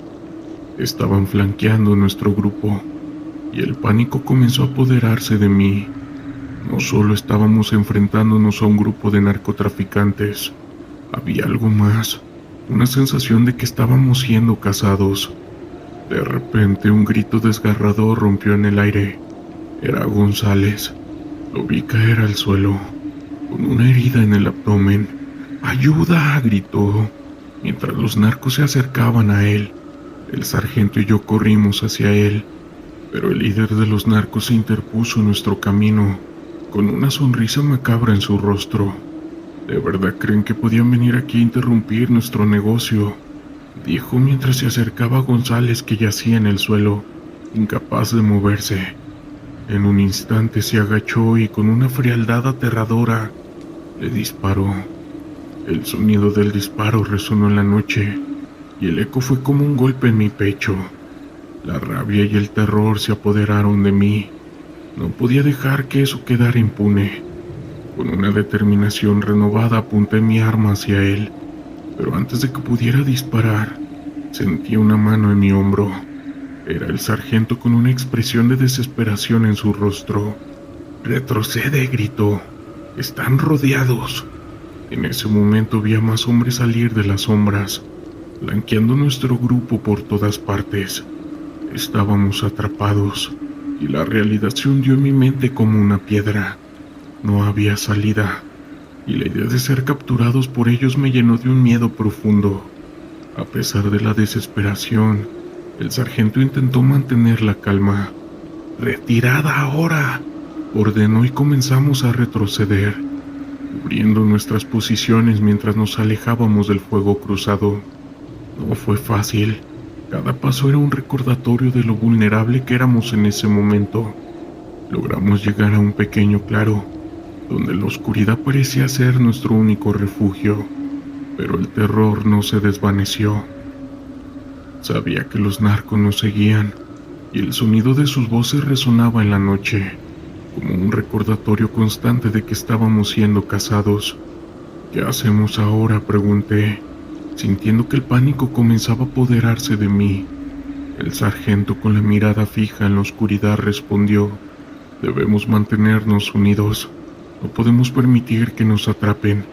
Estaban flanqueando nuestro grupo, y el pánico comenzó a apoderarse de mí. No solo estábamos enfrentándonos a un grupo de narcotraficantes, había algo más, una sensación de que estábamos siendo cazados. De repente un grito desgarrador rompió en el aire. Era González. Lo vi caer al suelo, con una herida en el abdomen. «¡Ayuda!», gritó, mientras los narcos se acercaban a él. El sargento y yo corrimos hacia él, pero el líder de los narcos se interpuso en nuestro camino, con una sonrisa macabra en su rostro. «¿De verdad creen que podían venir aquí a interrumpir nuestro negocio?», dijo mientras se acercaba a González, que yacía en el suelo, incapaz de moverse. En un instante se agachó y con una frialdad aterradora le disparó. El sonido del disparo resonó en la noche y el eco fue como un golpe en mi pecho. La rabia y el terror se apoderaron de mí. No podía dejar que eso quedara impune. Con una determinación renovada apunté mi arma hacia él, pero antes de que pudiera disparar, sentí una mano en mi hombro. Era el sargento con una expresión de desesperación en su rostro. «¡Retrocede!», gritó. «¡Están rodeados!». En ese momento vi a más hombres salir de las sombras, blanqueando nuestro grupo por todas partes. Estábamos atrapados, y la realidad se hundió en mi mente como una piedra. No había salida, y la idea de ser capturados por ellos me llenó de un miedo profundo. A pesar de la desesperación, el sargento intentó mantener la calma. «¡Retirada ahora!», ordenó, y comenzamos a retroceder, cubriendo nuestras posiciones mientras nos alejábamos del fuego cruzado. No fue fácil. Cada paso era un recordatorio de lo vulnerable que éramos en ese momento. Logramos llegar a un pequeño claro, donde la oscuridad parecía ser nuestro único refugio, pero el terror no se desvaneció. Sabía que los narcos nos seguían, y el sonido de sus voces resonaba en la noche, como un recordatorio constante de que estábamos siendo cazados. «¿Qué hacemos ahora?», pregunté, sintiendo que el pánico comenzaba a apoderarse de mí. El sargento, con la mirada fija en la oscuridad, respondió: «Debemos mantenernos unidos. No podemos permitir que nos atrapen.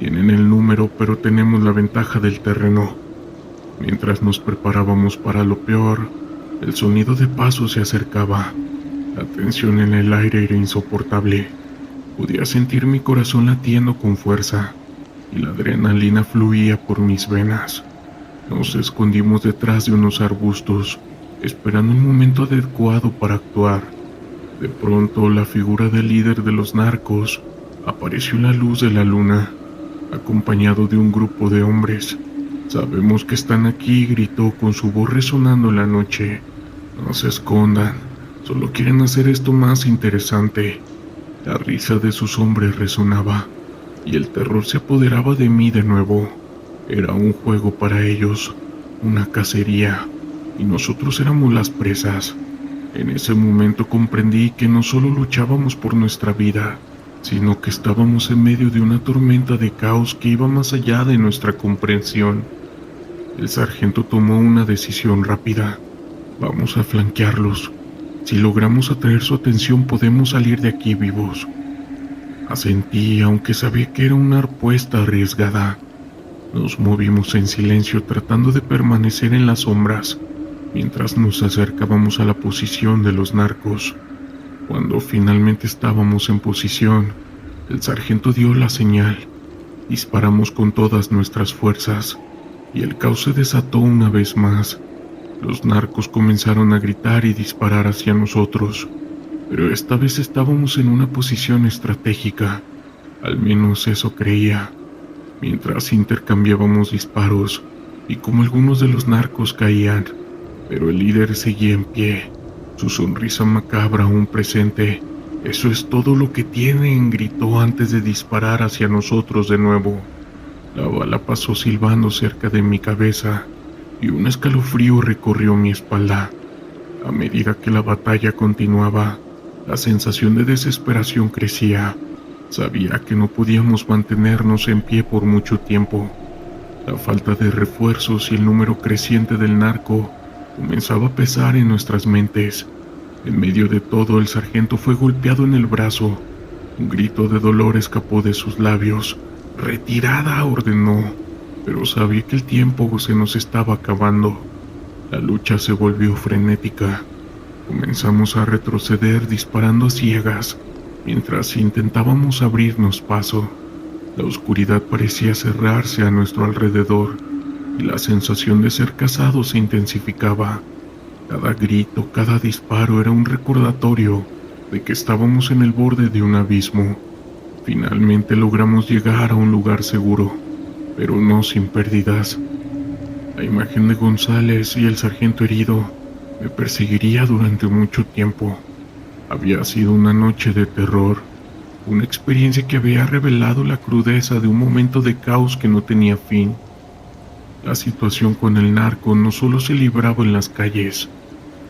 Tienen el número, pero tenemos la ventaja del terreno». Mientras nos preparábamos para lo peor, el sonido de pasos se acercaba. La tensión en el aire era insoportable. Podía sentir mi corazón latiendo con fuerza y la adrenalina fluía por mis venas. Nos escondimos detrás de unos arbustos, esperando un momento adecuado para actuar. De pronto, la figura del líder de los narcos apareció en la luz de la luna, acompañado de un grupo de hombres. «Sabemos que están aquí», gritó con su voz resonando en la noche. «No se escondan, solo quieren hacer esto más interesante». La risa de sus hombres resonaba, y el terror se apoderaba de mí de nuevo. Era un juego para ellos, una cacería, y nosotros éramos las presas. En ese momento comprendí que no solo luchábamos por nuestra vida, sino que estábamos en medio de una tormenta de caos que iba más allá de nuestra comprensión. El sargento tomó una decisión rápida. «Vamos a flanquearlos. Si logramos atraer su atención, podemos salir de aquí vivos». Asentí, aunque sabía que era una apuesta arriesgada. Nos movimos en silencio, tratando de permanecer en las sombras, mientras nos acercábamos a la posición de los narcos. Cuando finalmente estábamos en posición, el sargento dio la señal. Disparamos con todas nuestras fuerzas, y el caos se desató una vez más. Los narcos comenzaron a gritar y disparar hacia nosotros, pero esta vez estábamos en una posición estratégica, al menos eso creía. Mientras intercambiábamos disparos, vi como algunos de los narcos caían, pero el líder seguía en pie, su sonrisa macabra aún presente. «Eso es todo lo que tienen», gritó antes de disparar hacia nosotros de nuevo. La bala pasó silbando cerca de mi cabeza y un escalofrío recorrió mi espalda. A medida que la batalla continuaba, la sensación de desesperación crecía. Sabía que no podíamos mantenernos en pie por mucho tiempo. La falta de refuerzos y el número creciente del narco comenzaba a pesar en nuestras mentes. En medio de todo, el sargento fue golpeado en el brazo. Un grito de dolor escapó de sus labios. «Retirada», ordenó, pero sabía que el tiempo se nos estaba acabando. La lucha se volvió frenética. Comenzamos a retroceder disparando a ciegas, mientras intentábamos abrirnos paso. La oscuridad parecía cerrarse a nuestro alrededor, y la sensación de ser cazados se intensificaba. Cada grito, cada disparo era un recordatorio de que estábamos en el borde de un abismo. Finalmente logramos llegar a un lugar seguro, pero no sin pérdidas. La imagen de González y el sargento herido me perseguiría durante mucho tiempo. Había sido una noche de terror, una experiencia que había revelado la crudeza de un momento de caos que no tenía fin. La situación con el narco no solo se libraba en las calles,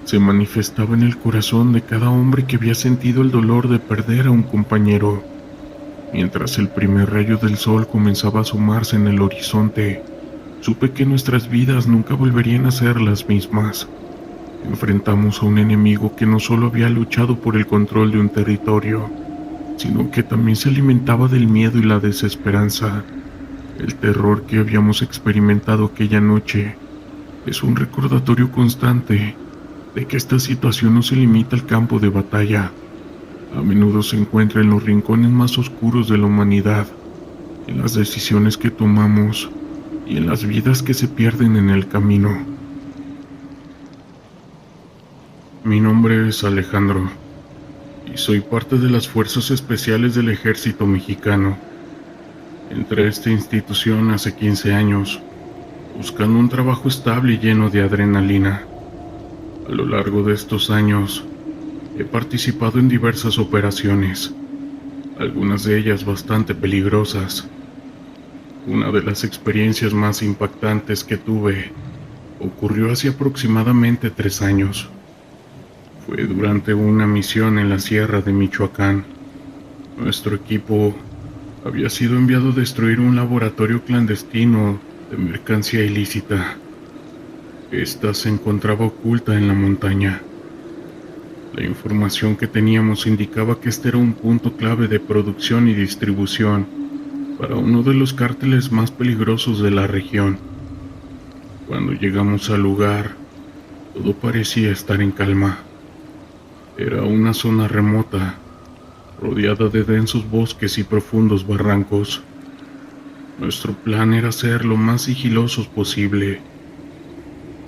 se manifestaba en el corazón de cada hombre que había sentido el dolor de perder a un compañero. Mientras el primer rayo del sol comenzaba a asomarse en el horizonte, supe que nuestras vidas nunca volverían a ser las mismas. Enfrentamos a un enemigo que no solo había luchado por el control de un territorio, sino que también se alimentaba del miedo y la desesperanza. El terror que habíamos experimentado aquella noche es un recordatorio constante de que esta situación no se limita al campo de batalla. A menudo se encuentra en los rincones más oscuros de la humanidad, en las decisiones que tomamos y en las vidas que se pierden en el camino. Mi nombre es Alejandro y soy parte de las Fuerzas Especiales del Ejército Mexicano. Entré a esta institución hace 15 años, buscando un trabajo estable y lleno de adrenalina. A lo largo de estos años, he participado en diversas operaciones, algunas de ellas bastante peligrosas. Una de las experiencias más impactantes que tuve ocurrió hace aproximadamente 3 años. Fue durante una misión en la sierra de Michoacán. Nuestro equipo había sido enviado a destruir un laboratorio clandestino de mercancía ilícita. Esta se encontraba oculta en la montaña. La información que teníamos indicaba que este era un punto clave de producción y distribución para uno de los cárteles más peligrosos de la región. Cuando llegamos al lugar, todo parecía estar en calma. Era una zona remota, rodeada de densos bosques y profundos barrancos. Nuestro plan era ser lo más sigilosos posible,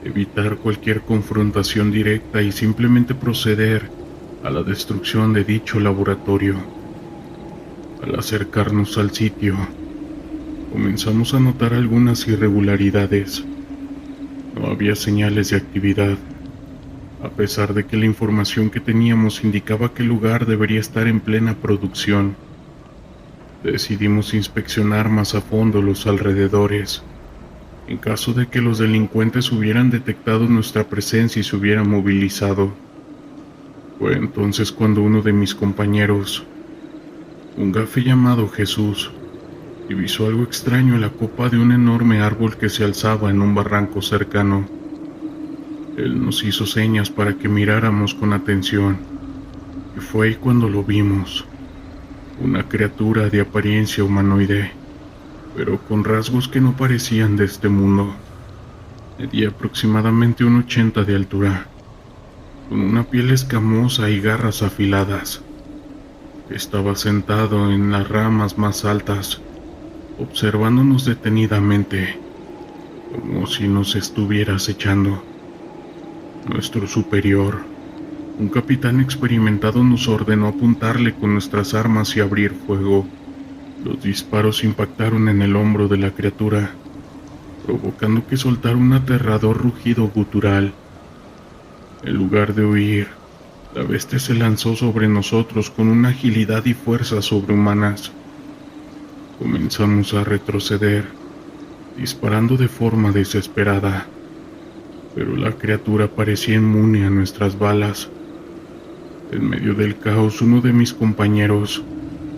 evitar cualquier confrontación directa y simplemente proceder a la destrucción de dicho laboratorio. Al acercarnos al sitio, comenzamos a notar algunas irregularidades. No había señales de actividad, a pesar de que la información que teníamos indicaba que el lugar debería estar en plena producción. Decidimos inspeccionar más a fondo los alrededores, en caso de que los delincuentes hubieran detectado nuestra presencia y se hubieran movilizado. Fue entonces cuando uno de mis compañeros, un gafe llamado Jesús, divisó algo extraño en la copa de un enorme árbol que se alzaba en un barranco cercano. Él nos hizo señas para que miráramos con atención, y fue ahí cuando lo vimos. Una criatura de apariencia humanoide, pero con rasgos que no parecían de este mundo. Medía aproximadamente un 80 de altura, con una piel escamosa y garras afiladas. Estaba sentado en las ramas más altas, observándonos detenidamente, como si nos estuviera acechando. Nuestro superior, un capitán experimentado, nos ordenó apuntarle con nuestras armas y abrir fuego. Los disparos impactaron en el hombro de la criatura, provocando que soltara un aterrador rugido gutural. En lugar de huir, la bestia se lanzó sobre nosotros con una agilidad y fuerza sobrehumanas. Comenzamos a retroceder, disparando de forma desesperada, pero la criatura parecía inmune a nuestras balas. En medio del caos, uno de mis compañeros,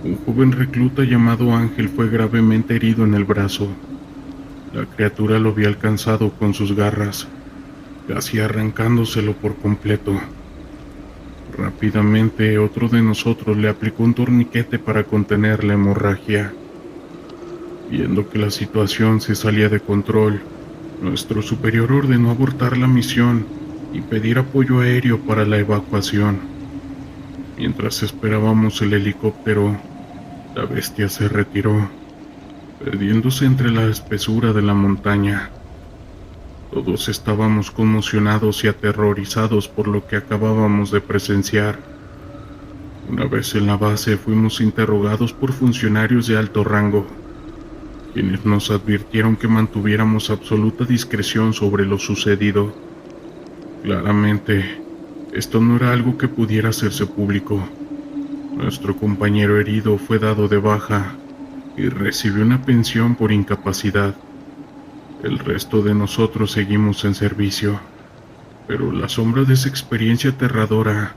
un joven recluta llamado Ángel, fue gravemente herido en el brazo. La criatura lo había alcanzado con sus garras, casi arrancándoselo por completo. Rápidamente, otro de nosotros le aplicó un torniquete para contener la hemorragia. Viendo que la situación se salía de control, nuestro superior ordenó abortar la misión y pedir apoyo aéreo para la evacuación. Mientras esperábamos el helicóptero, la bestia se retiró, perdiéndose entre la espesura de la montaña. Todos estábamos conmocionados y aterrorizados por lo que acabábamos de presenciar. Una vez en la base, fuimos interrogados por funcionarios de alto rango, quienes nos advirtieron que mantuviéramos absoluta discreción sobre lo sucedido. Claramente, esto no era algo que pudiera hacerse público. Nuestro compañero herido fue dado de baja y recibió una pensión por incapacidad. El resto de nosotros seguimos en servicio, pero la sombra de esa experiencia aterradora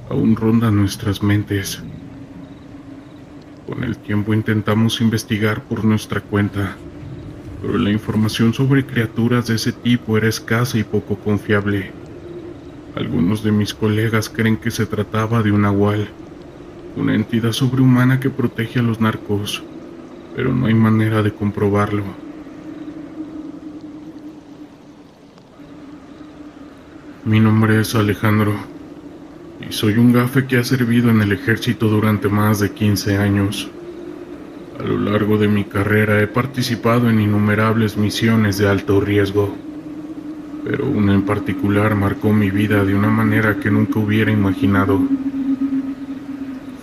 aún ronda nuestras mentes. Con el tiempo intentamos investigar por nuestra cuenta, pero la información sobre criaturas de ese tipo era escasa y poco confiable. Algunos de mis colegas creen que se trataba de un nahual, una entidad sobrehumana que protege a los narcos, pero no hay manera de comprobarlo. Mi nombre es Alejandro, y soy un gafe que ha servido en el ejército durante más de 15 años. A lo largo de mi carrera he participado en innumerables misiones de alto riesgo, pero una en particular marcó mi vida de una manera que nunca hubiera imaginado.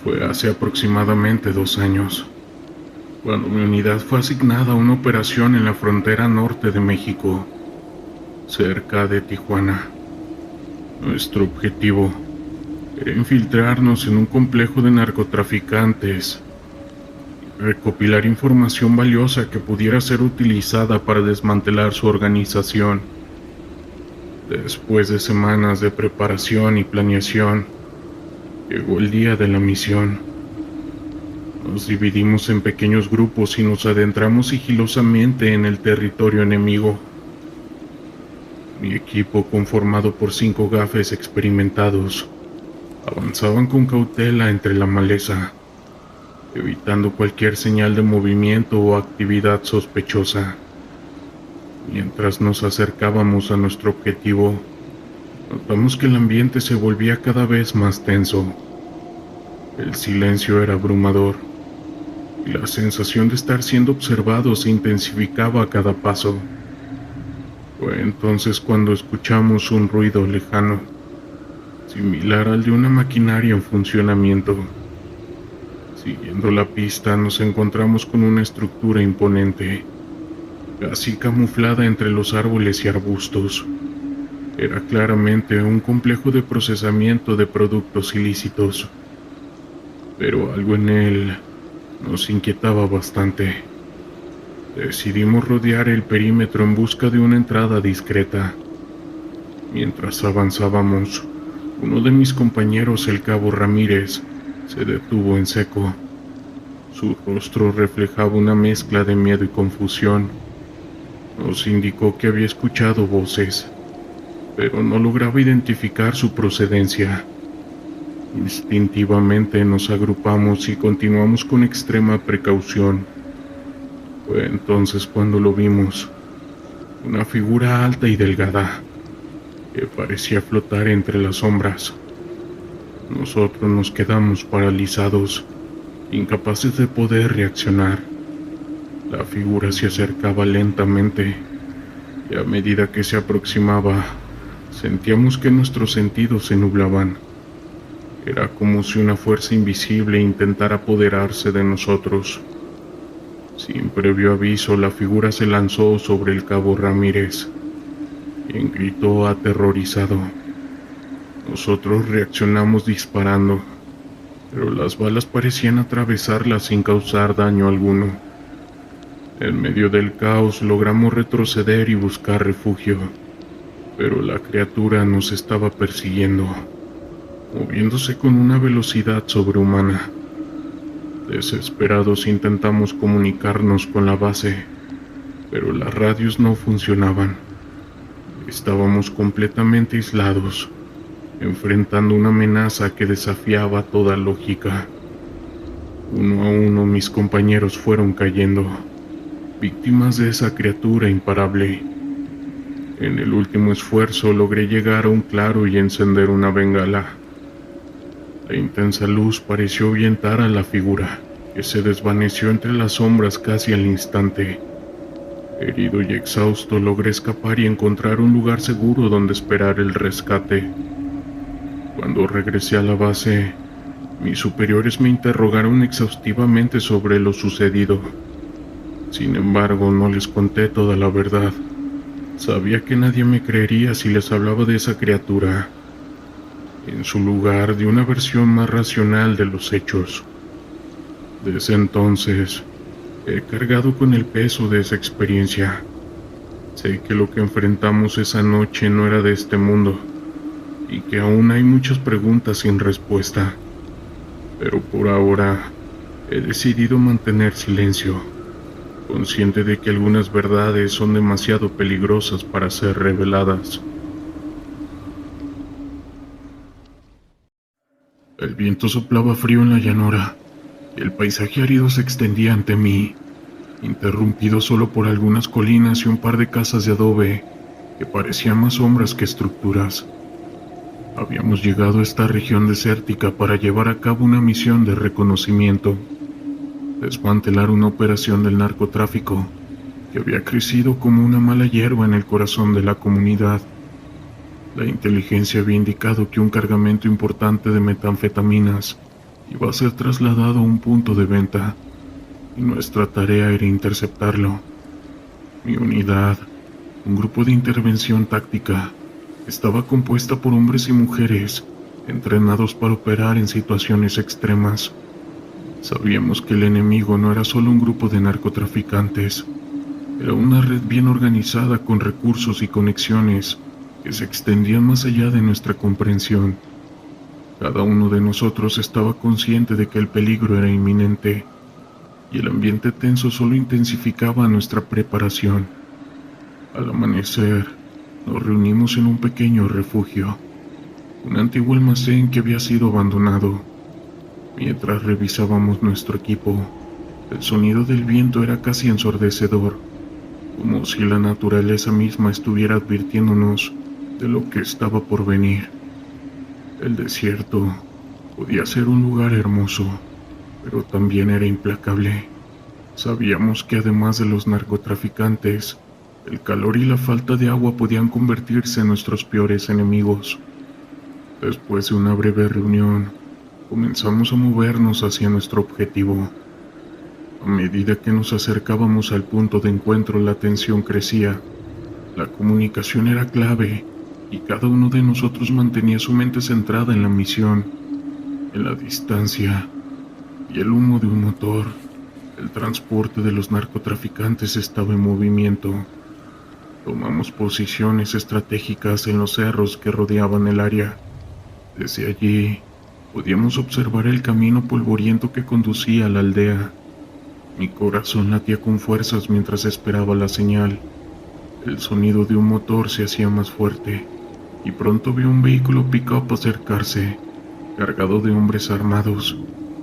Fue hace aproximadamente 2 años, cuando mi unidad fue asignada a una operación en la frontera norte de México, cerca de Tijuana. Nuestro objetivo era infiltrarnos en un complejo de narcotraficantes y recopilar información valiosa que pudiera ser utilizada para desmantelar su organización. Después de semanas de preparación y planeación, llegó el día de la misión. Nos dividimos en pequeños grupos y nos adentramos sigilosamente en el territorio enemigo. Mi equipo, conformado por 5 gafes experimentados, avanzaban con cautela entre la maleza, evitando cualquier señal de movimiento o actividad sospechosa. Mientras nos acercábamos a nuestro objetivo, Notamos que el ambiente se volvía cada vez más tenso. El silencio era abrumador y la sensación de estar siendo observado se intensificaba a cada paso. Fue entonces cuando escuchamos un ruido lejano, similar al de una maquinaria en funcionamiento. Siguiendo la pista nos encontramos con una estructura imponente, casi camuflada entre los árboles y arbustos. Era claramente un complejo de procesamiento de productos ilícitos, pero algo en él nos inquietaba bastante. Decidimos rodear el perímetro en busca de una entrada discreta. Mientras avanzábamos, uno de mis compañeros, el cabo Ramírez, se detuvo en seco. Su rostro reflejaba una mezcla de miedo y confusión. Nos indicó que había escuchado voces, pero no lograba identificar su procedencia. Instintivamente nos agrupamos y continuamos con extrema precaución. Fue entonces cuando lo vimos, una figura alta y delgada, que parecía flotar entre las sombras. Nosotros nos quedamos paralizados, incapaces de poder reaccionar. La figura se acercaba lentamente, y a medida que se aproximaba, sentíamos que nuestros sentidos se nublaban. Era como si una fuerza invisible intentara apoderarse de nosotros. Sin previo aviso, la figura se lanzó sobre el cabo Ramírez, quien gritó aterrorizado. Nosotros reaccionamos disparando, pero las balas parecían atravesarla sin causar daño alguno. En medio del caos logramos retroceder y buscar refugio, pero la criatura nos estaba persiguiendo, moviéndose con una velocidad sobrehumana. Desesperados intentamos comunicarnos con la base, pero las radios no funcionaban. Estábamos completamente aislados, enfrentando una amenaza que desafiaba toda lógica. Uno a uno mis compañeros fueron cayendo, víctimas de esa criatura imparable. En el último esfuerzo logré llegar a un claro y encender una bengala. La intensa luz pareció ahuyentar a la figura, que se desvaneció entre las sombras casi al instante. Herido y exhausto, logré escapar y encontrar un lugar seguro donde esperar el rescate. Cuando regresé a la base, mis superiores me interrogaron exhaustivamente sobre lo sucedido. Sin embargo, no les conté toda la verdad. Sabía que nadie me creería si les hablaba de esa criatura. En su lugar, di una versión más racional de los hechos. Desde entonces, he cargado con el peso de esa experiencia. Sé que lo que enfrentamos esa noche no era de este mundo, y que aún hay muchas preguntas sin respuesta. Pero por ahora, he decidido mantener silencio, consciente de que algunas verdades son demasiado peligrosas para ser reveladas. El viento soplaba frío en la llanura, y el paisaje árido se extendía ante mí, interrumpido solo por algunas colinas y un par de casas de adobe que parecían más sombras que estructuras. Habíamos llegado a esta región desértica para llevar a cabo una misión de reconocimiento, desmantelar una operación del narcotráfico que había crecido como una mala hierba en el corazón de la comunidad. La inteligencia había indicado que un cargamento importante de metanfetaminas iba a ser trasladado a un punto de venta, y nuestra tarea era interceptarlo. Mi unidad, un grupo de intervención táctica, estaba compuesta por hombres y mujeres entrenados para operar en situaciones extremas. Sabíamos que el enemigo no era solo un grupo de narcotraficantes, era una red bien organizada con recursos y conexiones que se extendían más allá de nuestra comprensión. Cada uno de nosotros estaba consciente de que el peligro era inminente, y el ambiente tenso solo intensificaba nuestra preparación. Al amanecer, nos reunimos en un pequeño refugio, un antiguo almacén que había sido abandonado. Mientras revisábamos nuestro equipo, el sonido del viento era casi ensordecedor, como si la naturaleza misma estuviera advirtiéndonos de lo que estaba por venir. El desierto podía ser un lugar hermoso, pero también era implacable. Sabíamos que además de los narcotraficantes, el calor y la falta de agua podían convertirse en nuestros peores enemigos. Después de una breve reunión, comenzamos a movernos hacia nuestro objetivo. A medida que nos acercábamos al punto de encuentro, la tensión crecía. La comunicación era clave y cada uno de nosotros mantenía su mente centrada en la misión. En la distancia y el humo de un motor, el transporte de los narcotraficantes estaba en movimiento. Tomamos posiciones estratégicas en los cerros que rodeaban el área. Desde allí, podíamos observar el camino polvoriento que conducía a la aldea. Mi corazón latía con fuerzas mientras esperaba la señal. El sonido de un motor se hacía más fuerte, y pronto vi un vehículo pick-up acercarse, cargado de hombres armados.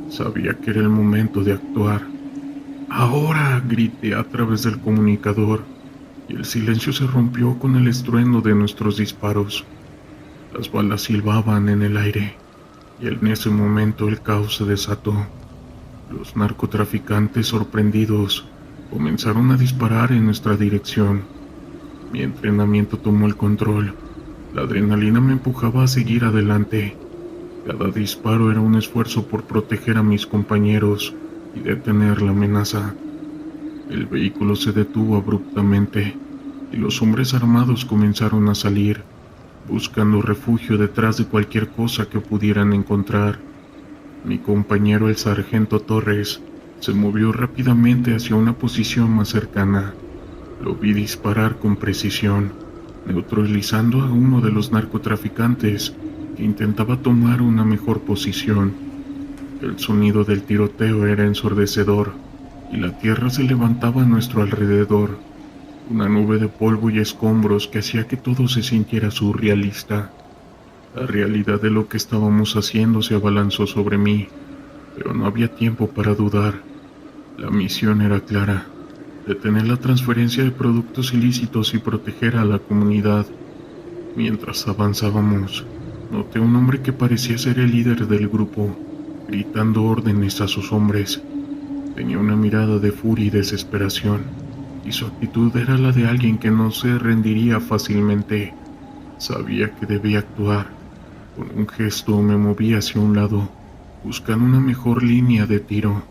Sabía que era el momento de actuar. ¡Ahora!, grité a través del comunicador, y el silencio se rompió con el estruendo de nuestros disparos. Las balas silbaban en el aire, y en ese momento el caos se desató. Los narcotraficantes, sorprendidos, comenzaron a disparar en nuestra dirección. Mi entrenamiento tomó el control. La adrenalina me empujaba a seguir adelante. Cada disparo era un esfuerzo por proteger a mis compañeros y detener la amenaza. El vehículo se detuvo abruptamente y los hombres armados comenzaron a salir, buscando refugio detrás de cualquier cosa que pudieran encontrar. Mi compañero, el sargento Torres, se movió rápidamente hacia una posición más cercana. Lo vi disparar con precisión, neutralizando a uno de los narcotraficantes que intentaba tomar una mejor posición. El sonido del tiroteo era ensordecedor y la tierra se levantaba a nuestro alrededor, una nube de polvo y escombros que hacía que todo se sintiera surrealista. La realidad de lo que estábamos haciendo se abalanzó sobre mí, pero no había tiempo para dudar. La misión era clara: detener la transferencia de productos ilícitos y proteger a la comunidad. Mientras avanzábamos, noté un hombre que parecía ser el líder del grupo, gritando órdenes a sus hombres. Tenía una mirada de furia y desesperación, y su actitud era la de alguien que no se rendiría fácilmente. Sabía que debía actuar. Con un gesto me moví hacia un lado, buscando una mejor línea de tiro.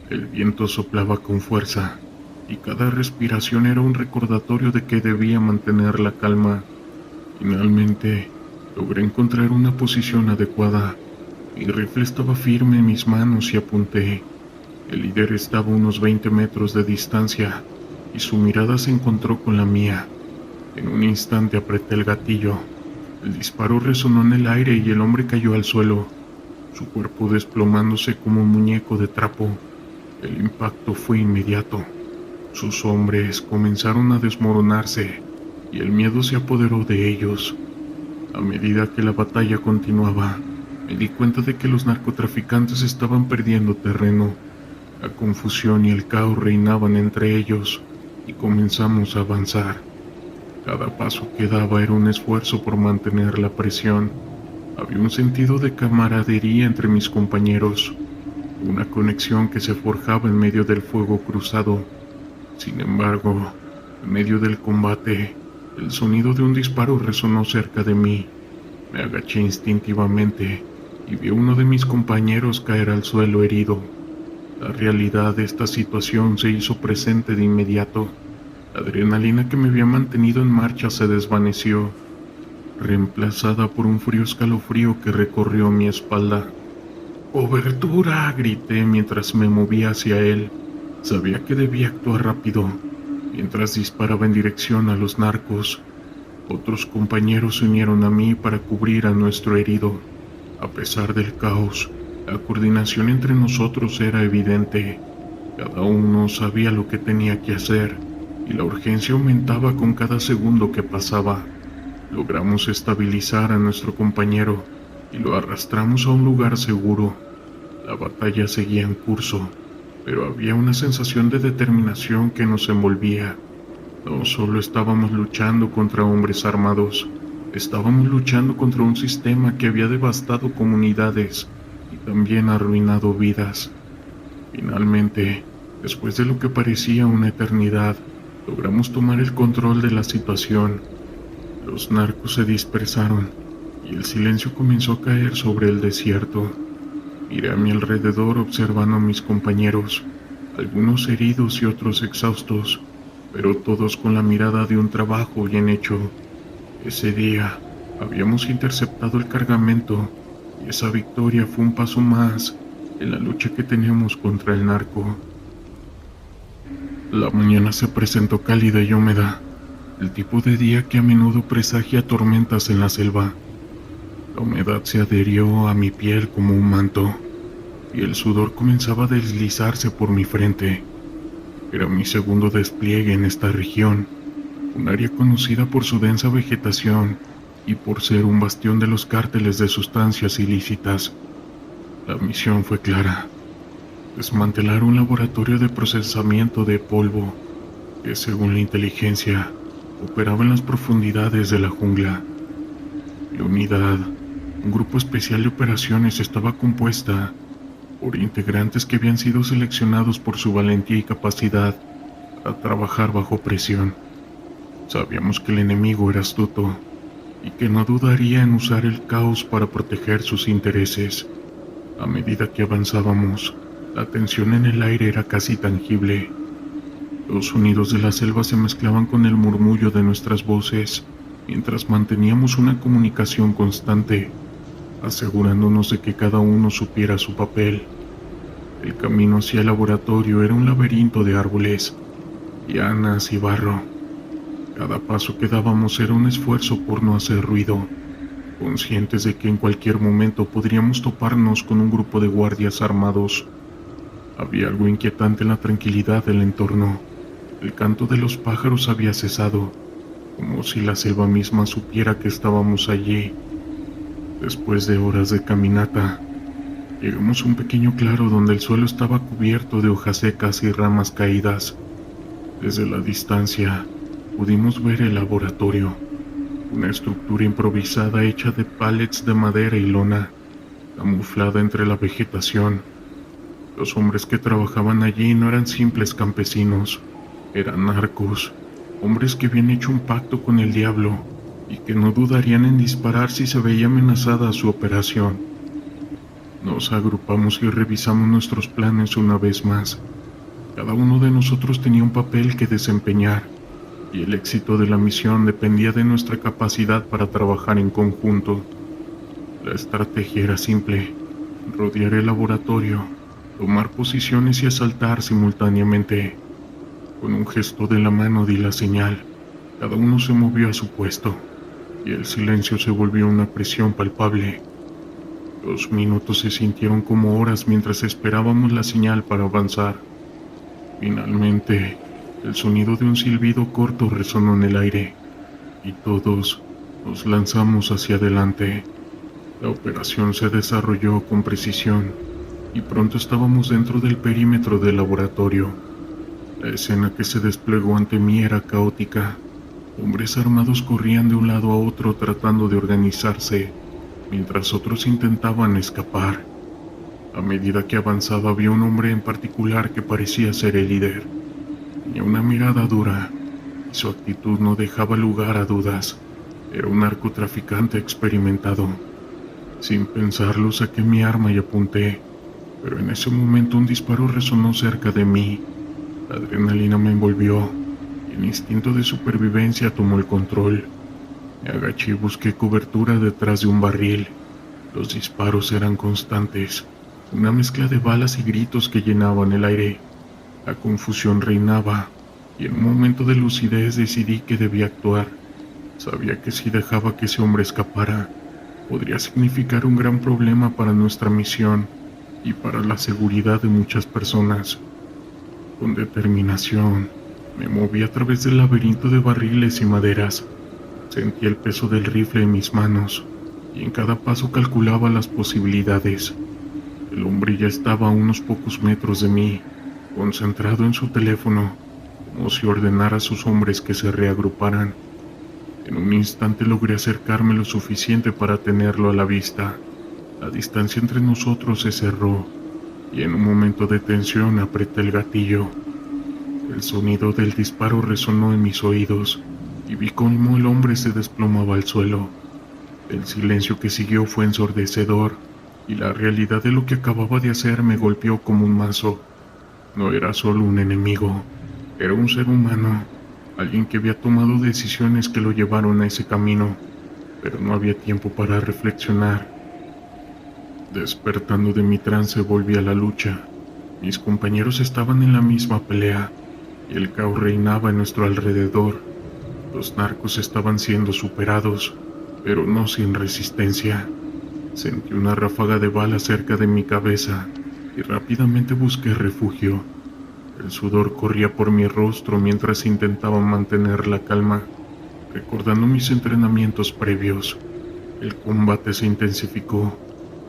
El viento soplaba con fuerza, y cada respiración era un recordatorio de que debía mantener la calma. Finalmente, logré encontrar una posición adecuada. Mi rifle estaba firme en mis manos y apunté. El líder estaba a unos 20 metros de distancia, y su mirada se encontró con la mía. En un instante apreté el gatillo. El disparo resonó en el aire y el hombre cayó al suelo, su cuerpo desplomándose como un muñeco de trapo. El impacto fue inmediato. Sus hombres comenzaron a desmoronarse y el miedo se apoderó de ellos. A medida que la batalla continuaba, me di cuenta de que los narcotraficantes estaban perdiendo terreno. La confusión y el caos reinaban entre ellos y comenzamos a avanzar. Cada paso que daba era un esfuerzo por mantener la presión. Había un sentido de camaradería entre mis compañeros, una conexión que se forjaba en medio del fuego cruzado. Sin embargo, en medio del combate, el sonido de un disparo resonó cerca de mí. Me agaché instintivamente y vi a uno de mis compañeros caer al suelo herido. La realidad de esta situación se hizo presente de inmediato. La adrenalina que me había mantenido en marcha se desvaneció, reemplazada por un frío escalofrío que recorrió mi espalda. ¡Cobertura!, grité mientras me movía hacia él. Sabía que debía actuar rápido, mientras disparaba en dirección a los narcos. Otros compañeros se unieron a mí para cubrir a nuestro herido. A pesar del caos, la coordinación entre nosotros era evidente. Cada uno sabía lo que tenía que hacer, y la urgencia aumentaba con cada segundo que pasaba. Logramos estabilizar a nuestro compañero y lo arrastramos a un lugar seguro. La batalla seguía en curso, pero había una sensación de determinación que nos envolvía. No solo estábamos luchando contra hombres armados, Estábamos luchando contra un sistema que había devastado comunidades y también arruinado vidas. Finalmente, después de lo que parecía una eternidad, logramos tomar el control de la situación. Los narcos se dispersaron y el silencio comenzó a caer sobre el desierto. Miré a mi alrededor observando a mis compañeros, algunos heridos y otros exhaustos, pero todos con la mirada de un trabajo bien hecho. Ese día habíamos interceptado el cargamento y esa victoria fue un paso más en la lucha que teníamos contra el narco. La mañana se presentó cálida y húmeda, el tipo de día que a menudo presagia tormentas en la selva. La humedad se adhirió a mi piel como un manto, y el sudor comenzaba a deslizarse por mi frente. Era mi segundo despliegue en esta región, un área conocida por su densa vegetación y por ser un bastión de los cárteles de sustancias ilícitas. La misión fue clara: desmantelar un laboratorio de procesamiento de polvo que, según la inteligencia, operaba en las profundidades de la jungla. La unidad, un grupo especial de operaciones, estaba compuesta por integrantes que habían sido seleccionados por su valentía y capacidad para trabajar bajo presión. Sabíamos que el enemigo era astuto y que no dudaría en usar el caos para proteger sus intereses. A medida que avanzábamos, la tensión en el aire era casi tangible. Los sonidos de la selva se mezclaban con el murmullo de nuestras voces mientras manteníamos una comunicación constante, asegurándonos de que cada uno supiera su papel. El camino hacia el laboratorio era un laberinto de árboles, lianas y barro. Cada paso que dábamos era un esfuerzo por no hacer ruido, conscientes de que en cualquier momento podríamos toparnos con un grupo de guardias armados. Había algo inquietante en la tranquilidad del entorno. El canto de los pájaros había cesado, como si la selva misma supiera que estábamos allí. Después de horas de caminata, llegamos a un pequeño claro donde el suelo estaba cubierto de hojas secas y ramas caídas. Desde la distancia, pudimos ver el laboratorio, una estructura improvisada hecha de pallets de madera y lona, camuflada entre la vegetación. Los hombres que trabajaban allí no eran simples campesinos, eran narcos, hombres que habían hecho un pacto con el diablo y que no dudarían en disparar si se veía amenazada su operación. Nos agrupamos y revisamos nuestros planes una vez más. Cada uno de nosotros tenía un papel que desempeñar, y el éxito de la misión dependía de nuestra capacidad para trabajar en conjunto. La estrategia era simple: rodear el laboratorio, tomar posiciones y asaltar simultáneamente. Con un gesto de la mano di la señal. Cada uno se movió a su puesto, y el silencio se volvió una presión palpable. Los minutos se sintieron como horas mientras esperábamos la señal para avanzar. Finalmente, el sonido de un silbido corto resonó en el aire, y todos nos lanzamos hacia adelante. La operación se desarrolló con precisión, y pronto estábamos dentro del perímetro del laboratorio. La escena que se desplegó ante mí era caótica. Hombres armados corrían de un lado a otro tratando de organizarse, mientras otros intentaban escapar. A medida que avanzaba había un hombre en particular que parecía ser el líder. Tenía una mirada dura, y su actitud no dejaba lugar a dudas. Era un narcotraficante experimentado. Sin pensarlo saqué mi arma y apunté, pero en ese momento un disparo resonó cerca de mí. La adrenalina me envolvió, y el instinto de supervivencia tomó el control. Me agaché y busqué cobertura detrás de un barril. Los disparos eran constantes, una mezcla de balas y gritos que llenaban el aire. La confusión reinaba, y en un momento de lucidez decidí que debía actuar. Sabía que si dejaba que ese hombre escapara, podría significar un gran problema para nuestra misión y para la seguridad de muchas personas. Con determinación, me moví a través del laberinto de barriles y maderas. Sentí el peso del rifle en mis manos, y en cada paso calculaba las posibilidades. El hombre ya estaba a unos pocos metros de mí, concentrado en su teléfono, como si ordenara a sus hombres que se reagruparan. En un instante logré acercarme lo suficiente para tenerlo a la vista. La distancia entre nosotros se cerró y en un momento de tensión apreté el gatillo. El sonido del disparo resonó en mis oídos y vi cómo el hombre se desplomaba al suelo. El silencio que siguió fue ensordecedor y la realidad de lo que acababa de hacer me golpeó como un mazo. No era solo un enemigo, era un ser humano, alguien que había tomado decisiones que lo llevaron a ese camino, pero no había tiempo para reflexionar. Despertando de mi trance volví a la lucha. Mis compañeros estaban en la misma pelea y el caos reinaba en nuestro alrededor. Los narcos estaban siendo superados, pero no sin resistencia. Sentí una ráfaga de bala cerca de mi cabeza y rápidamente busqué refugio. El sudor corría por mi rostro mientras intentaba mantener la calma, recordando mis entrenamientos previos. El combate se intensificó.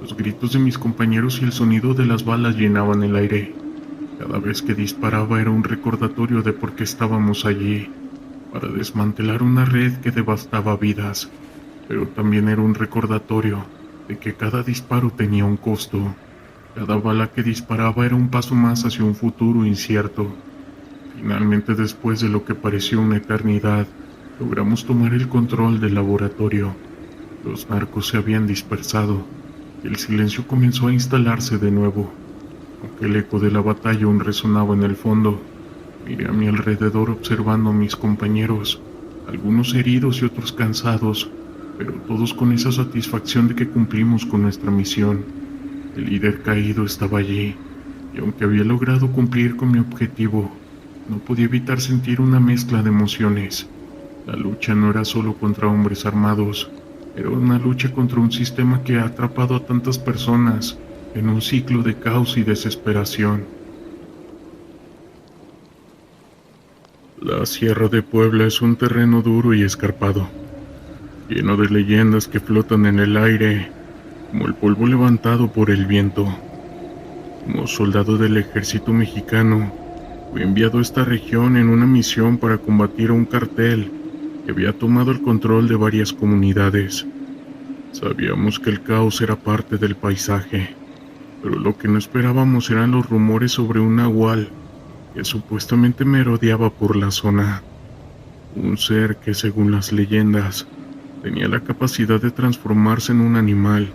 Los gritos de mis compañeros y el sonido de las balas llenaban el aire. Cada vez que disparaba era un recordatorio de por qué estábamos allí, para desmantelar una red que devastaba vidas, pero también era un recordatorio de que cada disparo tenía un costo. Cada bala que disparaba era un paso más hacia un futuro incierto. Finalmente, después de lo que pareció una eternidad, logramos tomar el control del laboratorio. Los narcos se habían dispersado y el silencio comenzó a instalarse de nuevo. Aunque el eco de la batalla aún resonaba en el fondo, miré a mi alrededor observando a mis compañeros, algunos heridos y otros cansados, pero todos con esa satisfacción de que cumplimos con nuestra misión. El líder caído estaba allí, y aunque había logrado cumplir con mi objetivo, no podía evitar sentir una mezcla de emociones. La lucha no era solo contra hombres armados, era una lucha contra un sistema que ha atrapado a tantas personas en un ciclo de caos y desesperación. La Sierra de Puebla es un terreno duro y escarpado, lleno de leyendas que flotan en el aire, como el polvo levantado por el viento. Como soldado del ejército mexicano, fui enviado a esta región en una misión para combatir a un cartel que había tomado el control de varias comunidades. Sabíamos que el caos era parte del paisaje, pero lo que no esperábamos eran los rumores sobre un nahual que supuestamente merodeaba por la zona. Un ser que, según las leyendas, tenía la capacidad de transformarse en un animal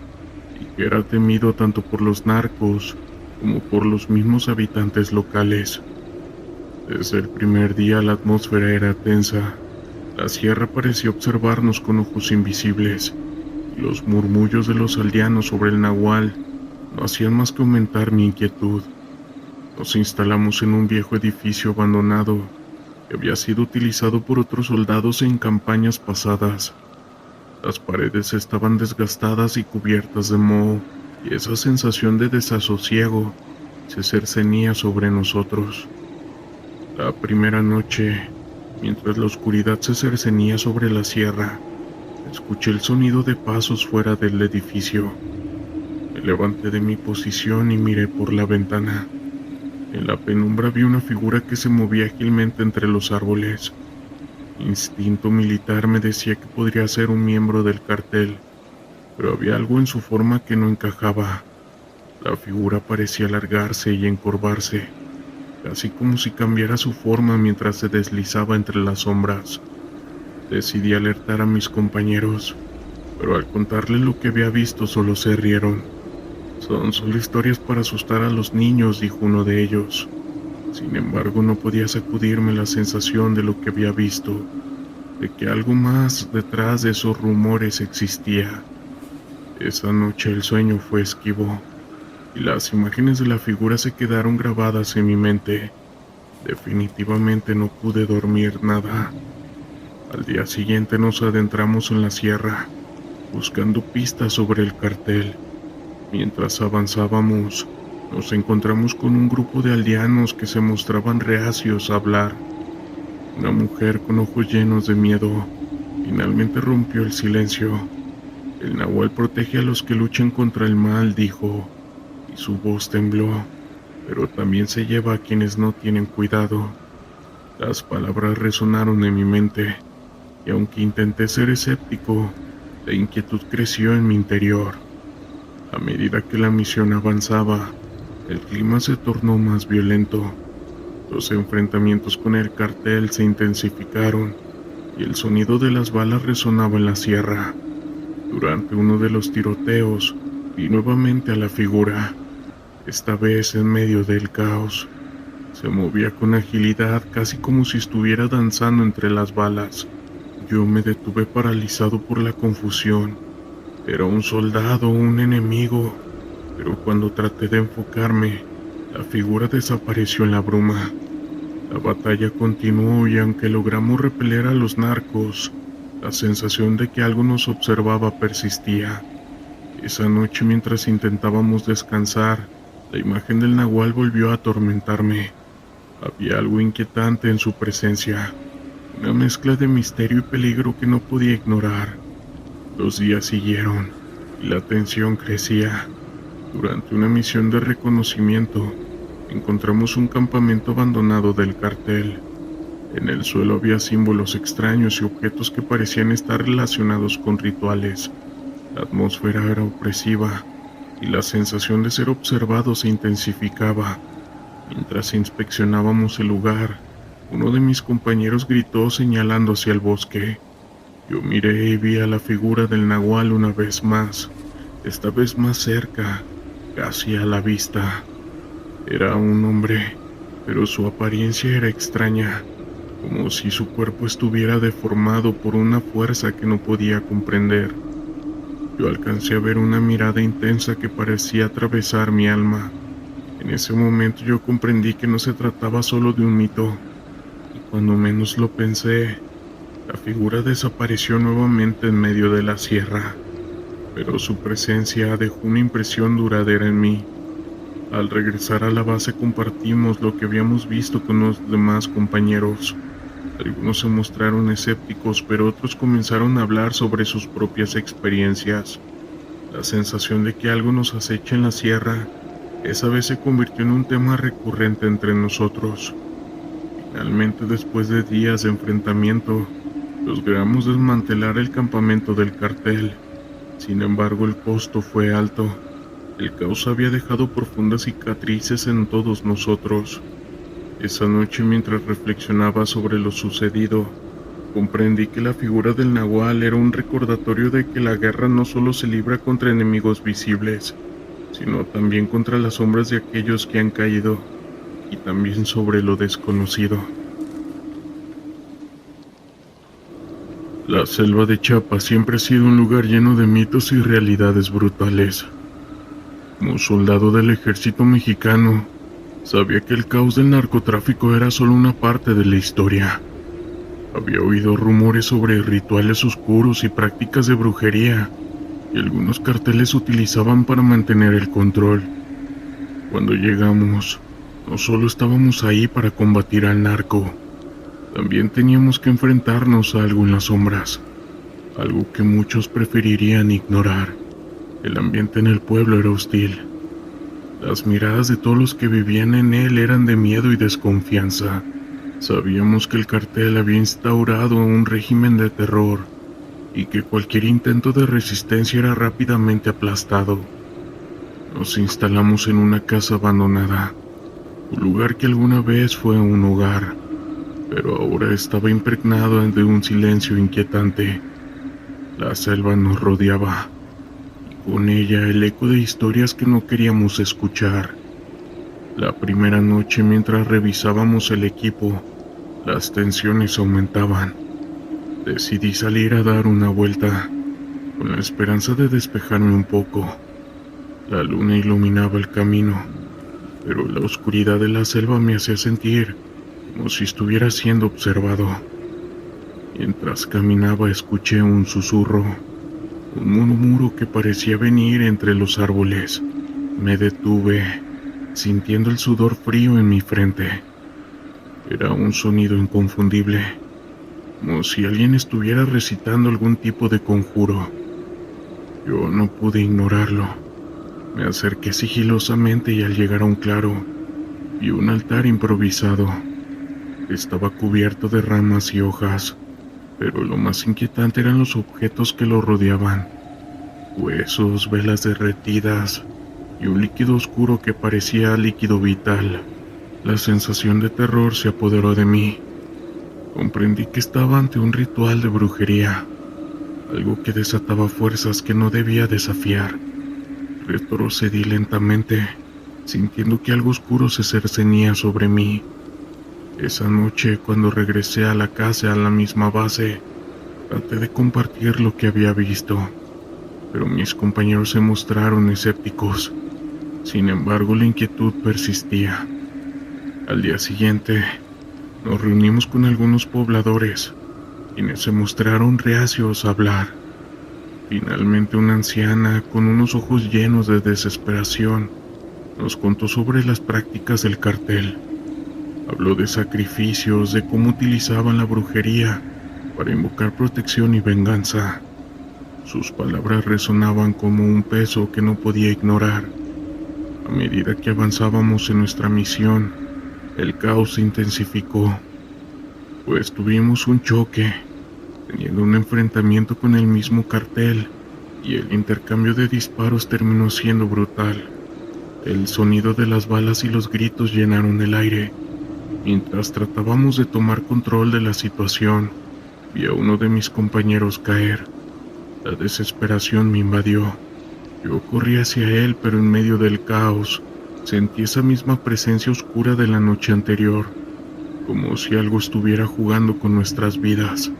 y que era temido tanto por los narcos como por los mismos habitantes locales. Desde el primer día la atmósfera era tensa. La sierra parecía observarnos con ojos invisibles, y los murmullos de los aldeanos sobre el nahual no hacían más que aumentar mi inquietud. Nos instalamos en un viejo edificio abandonado que había sido utilizado por otros soldados en campañas pasadas. Las paredes estaban desgastadas y cubiertas de moho, y esa sensación de desasosiego se cercenía sobre nosotros. La primera noche, mientras la oscuridad se cercenía sobre la sierra, escuché el sonido de pasos fuera del edificio. Me levanté de mi posición y miré por la ventana. En la penumbra vi una figura que se movía ágilmente entre los árboles. Instinto militar me decía que podría ser un miembro del cartel, pero había algo en su forma que no encajaba. La figura parecía alargarse y encorvarse, casi como si cambiara su forma mientras se deslizaba entre las sombras. Decidí alertar a mis compañeros, pero al contarles lo que había visto solo se rieron. Son solo historias para asustar a los niños, dijo uno de ellos. Sin embargo, no podía sacudirme la sensación de lo que había visto, de que algo más detrás de esos rumores existía. Esa noche el sueño fue esquivo, y las imágenes de la figura se quedaron grabadas en mi mente. Definitivamente no pude dormir nada. Al día siguiente nos adentramos en la sierra, buscando pistas sobre el cartel. Mientras avanzábamos, nos encontramos con un grupo de aldeanos que se mostraban reacios a hablar. Una mujer con ojos llenos de miedo finalmente rompió el silencio. El nahual protege a los que luchan contra el mal, dijo, y su voz tembló, pero también se lleva a quienes no tienen cuidado. Las palabras resonaron en mi mente. y aunque intenté ser escéptico, la inquietud creció en mi interior. A medida que la misión avanzaba, el clima se tornó más violento. Los enfrentamientos con el cartel se intensificaron y el sonido de las balas resonaba en la sierra. Durante uno de los tiroteos, vi nuevamente a la figura, esta vez en medio del caos. Se movía con agilidad, casi como si estuviera danzando entre las balas. Yo me detuve paralizado por la confusión. ¿Era un soldado o un enemigo? Pero cuando traté de enfocarme, la figura desapareció en la bruma. La batalla continuó y aunque logramos repeler a los narcos, la sensación de que algo nos observaba persistía. Esa noche, mientras intentábamos descansar, la imagen del nahual volvió a atormentarme. Había algo inquietante en su presencia, una mezcla de misterio y peligro que no podía ignorar. Los días siguieron y la tensión crecía. Durante una misión de reconocimiento, encontramos un campamento abandonado del cartel. En el suelo había símbolos extraños y objetos que parecían estar relacionados con rituales. La atmósfera era opresiva y la sensación de ser observado se intensificaba. Mientras inspeccionábamos el lugar, uno de mis compañeros gritó señalando hacia el bosque. Yo miré y vi a la figura del nahual una vez más, esta vez más cerca, casi a la vista. Era un hombre, pero su apariencia era extraña, como si su cuerpo estuviera deformado por una fuerza que no podía comprender. Yo alcancé a ver una mirada intensa que parecía atravesar mi alma. En ese momento yo comprendí que no se trataba solo de un mito, y cuando menos lo pensé, la figura desapareció nuevamente en medio de la sierra, pero su presencia dejó una impresión duradera en mí. Al regresar a la base compartimos lo que habíamos visto con los demás compañeros. Algunos se mostraron escépticos, pero otros comenzaron a hablar sobre sus propias experiencias. La sensación de que algo nos acecha en la sierra, esa vez se convirtió en un tema recurrente entre nosotros. Finalmente, después de días de enfrentamiento, logramos desmantelar el campamento del cartel. Sin embargo, el costo fue alto. El caos había dejado profundas cicatrices en todos nosotros. Esa noche, mientras reflexionaba sobre lo sucedido, comprendí que la figura del nahual era un recordatorio de que la guerra no solo se libra contra enemigos visibles, sino también contra las sombras de aquellos que han caído, y también sobre lo desconocido. La selva de Chiapas siempre ha sido un lugar lleno de mitos y realidades brutales. Como soldado del ejército mexicano, sabía que el caos del narcotráfico era solo una parte de la historia. Había oído rumores sobre rituales oscuros y prácticas de brujería, y algunos carteles utilizaban para mantener el control. Cuando llegamos, no solo estábamos ahí para combatir al narco, también teníamos que enfrentarnos a algo en las sombras, algo que muchos preferirían ignorar. El ambiente en el pueblo era hostil. Las miradas de todos los que vivían en él eran de miedo y desconfianza. Sabíamos que el cartel había instaurado un régimen de terror y que cualquier intento de resistencia era rápidamente aplastado. Nos instalamos en una casa abandonada, un lugar que alguna vez fue un hogar, pero ahora estaba impregnado de un silencio inquietante. La selva nos rodeaba, y con ella el eco de historias que no queríamos escuchar. La primera noche, mientras revisábamos el equipo, las tensiones aumentaban. Decidí salir a dar una vuelta, con la esperanza de despejarme un poco. La luna iluminaba el camino, pero la oscuridad de la selva me hacía sentir como si estuviera siendo observado. Mientras caminaba escuché un susurro, un murmullo que parecía venir entre los árboles. Me detuve, sintiendo el sudor frío en mi frente. Era un sonido inconfundible, como si alguien estuviera recitando algún tipo de conjuro. Yo no pude ignorarlo. Me acerqué sigilosamente y al llegar a un claro, vi un altar improvisado. Estaba cubierto de ramas y hojas. pero lo más inquietante eran los objetos que lo rodeaban: huesos, velas derretidas y un líquido oscuro que parecía líquido vital. La sensación de terror se apoderó de mí. Comprendí que estaba ante un ritual de brujería, algo que desataba fuerzas que no debía desafiar. Retrocedí lentamente, sintiendo que algo oscuro se cercenía sobre mí. Esa noche, cuando regresé a la casa a la misma base, traté de compartir lo que había visto, pero mis compañeros se mostraron escépticos. Sin embargo, la inquietud persistía. Al día siguiente, nos reunimos con algunos pobladores, quienes se mostraron reacios a hablar. Finalmente, una anciana, con unos ojos llenos de desesperación, nos contó sobre las prácticas del cartel. Habló de sacrificios, de cómo utilizaban la brujería para invocar protección y venganza. Sus palabras resonaban como un peso que no podía ignorar. A medida que avanzábamos en nuestra misión, el caos se intensificó, pues tuvimos un choque, teniendo un enfrentamiento con el mismo cartel, y el intercambio de disparos terminó siendo brutal. El sonido de las balas y los gritos llenaron el aire. Mientras tratábamos de tomar control de la situación, vi a uno de mis compañeros caer. La desesperación me invadió. Yo corrí hacia él, pero en medio del caos, sentí esa misma presencia oscura de la noche anterior, como si algo estuviera jugando con nuestras vidas.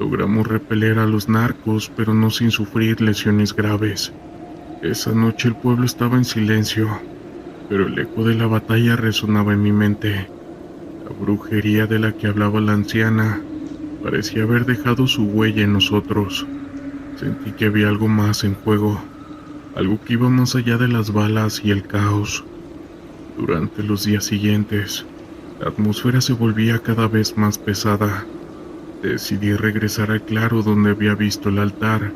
Logramos repeler a los narcos, pero no sin sufrir lesiones graves. Esa noche el pueblo estaba en silencio, pero el eco de la batalla resonaba en mi mente. La brujería de la que hablaba la anciana parecía haber dejado su huella en nosotros. Sentí que había algo más en juego, algo que iba más allá de las balas y el caos. Durante los días siguientes, la atmósfera se volvía cada vez más pesada. Decidí regresar al claro donde había visto el altar.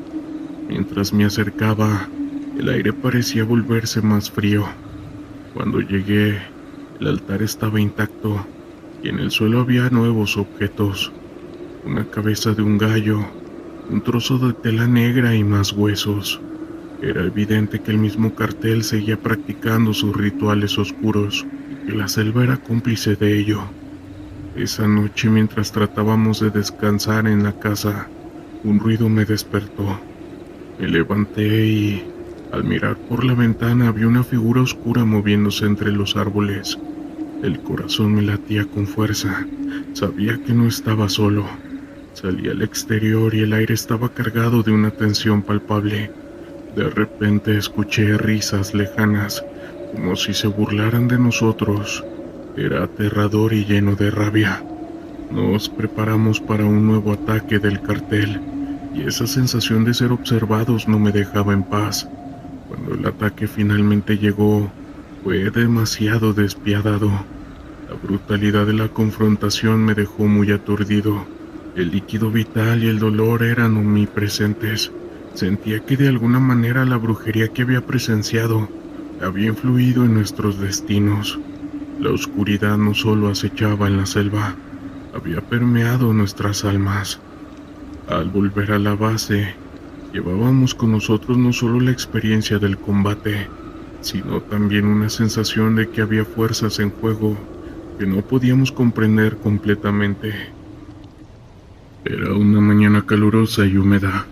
Mientras me acercaba, el aire parecía volverse más frío. Cuando llegué, el altar estaba intacto y en el suelo había nuevos objetos: una cabeza de un gallo, un trozo de tela negra y más huesos. Era evidente que el mismo cartel seguía practicando sus rituales oscuros y que la selva era cómplice de ello. Esa noche, mientras tratábamos de descansar en la casa, un ruido me despertó. Me levanté y, al mirar por la ventana, vi una figura oscura moviéndose entre los árboles. El corazón me latía con fuerza. Sabía que no estaba solo. Salí al exterior y el aire estaba cargado de una tensión palpable. De repente escuché risas lejanas, como si se burlaran de nosotros. Era aterrador y lleno de rabia. Nos preparamos para un nuevo ataque del cartel, y esa sensación de ser observados no me dejaba en paz. Cuando el ataque finalmente llegó, fue demasiado despiadado. La brutalidad de la confrontación me dejó muy aturdido. El líquido vital y el dolor eran omnipresentes. Sentía que de alguna manera la brujería que había presenciado había influido en nuestros destinos. La oscuridad no solo acechaba en la selva, había permeado nuestras almas. Al volver a la base, llevábamos con nosotros no solo la experiencia del combate, sino también una sensación de que había fuerzas en juego que no podíamos comprender completamente. Era una mañana calurosa y húmeda,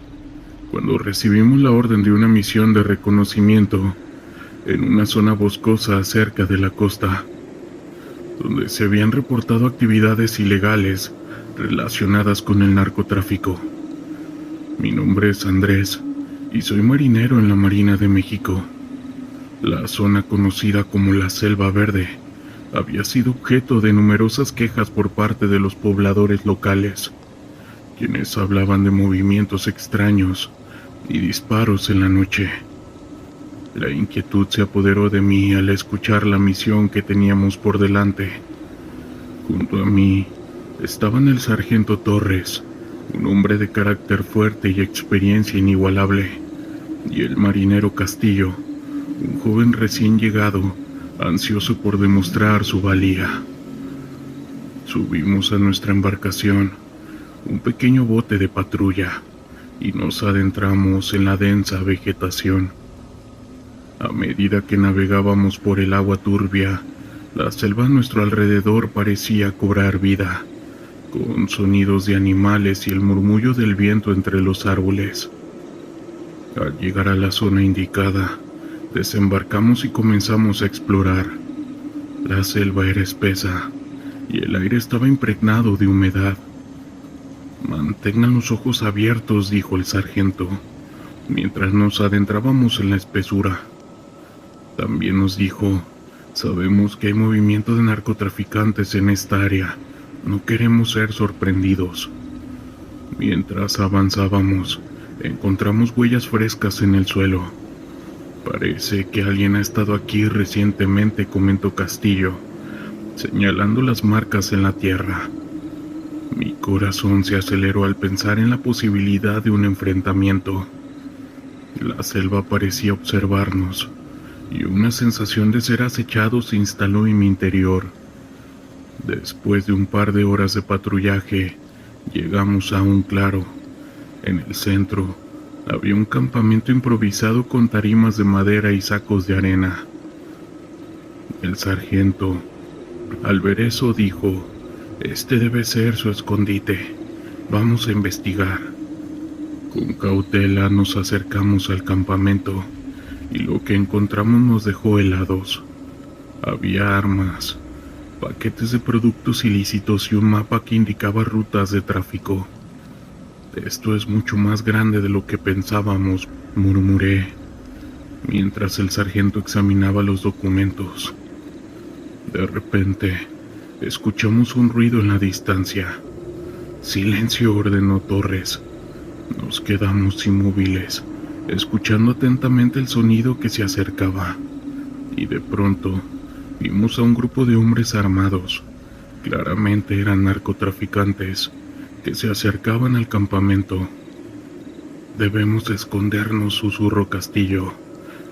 cuando recibimos la orden de una misión de reconocimiento en una zona boscosa cerca de la costa, donde se habían reportado actividades ilegales relacionadas con el narcotráfico. Mi nombre es Andrés y soy marinero en la Marina de México. La zona conocida como la Selva Verde había sido objeto de numerosas quejas por parte de los pobladores locales, quienes hablaban de movimientos extraños y disparos en la noche. La inquietud se apoderó de mí al escuchar la misión que teníamos por delante. Junto a mí estaban el sargento Torres, un hombre de carácter fuerte y experiencia inigualable, y el marinero Castillo, un joven recién llegado, ansioso por demostrar su valía. Subimos a nuestra embarcación, un pequeño bote de patrulla, y nos adentramos en la densa vegetación. A medida que navegábamos por el agua turbia, la selva a nuestro alrededor parecía cobrar vida, con sonidos de animales y el murmullo del viento entre los árboles. Al llegar a la zona indicada, desembarcamos y comenzamos a explorar. La selva era espesa y el aire estaba impregnado de humedad. «Mantengan los ojos abiertos», dijo el sargento, mientras nos adentrábamos en la espesura. También nos dijo: «Sabemos que hay movimiento de narcotraficantes en esta área. No queremos ser sorprendidos». Mientras avanzábamos, encontramos huellas frescas en el suelo. «Parece que alguien ha estado aquí recientemente», comentó Castillo, señalando las marcas en la tierra. Mi corazón se aceleró al pensar en la posibilidad de un enfrentamiento. La selva parecía observarnos, y una sensación de ser acechado se instaló en mi interior. Después de un par de horas de patrullaje, llegamos a un claro. En el centro había un campamento improvisado con tarimas de madera y sacos de arena. El sargento, al ver eso, dijo: «Este debe ser su escondite. Vamos a investigar». Con cautela nos acercamos al campamento, y lo que encontramos nos dejó helados. Había armas, paquetes de productos ilícitos y un mapa que indicaba rutas de tráfico. «Esto es mucho más grande de lo que pensábamos», murmuré, mientras el sargento examinaba los documentos. De repente, escuchamos un ruido en la distancia. «Silencio», ordenó Torres. Nos quedamos inmóviles, escuchando atentamente el sonido que se acercaba, y de pronto vimos a un grupo de hombres armados. Claramente eran narcotraficantes que se acercaban al campamento. «Debemos escondernos», susurró Castillo,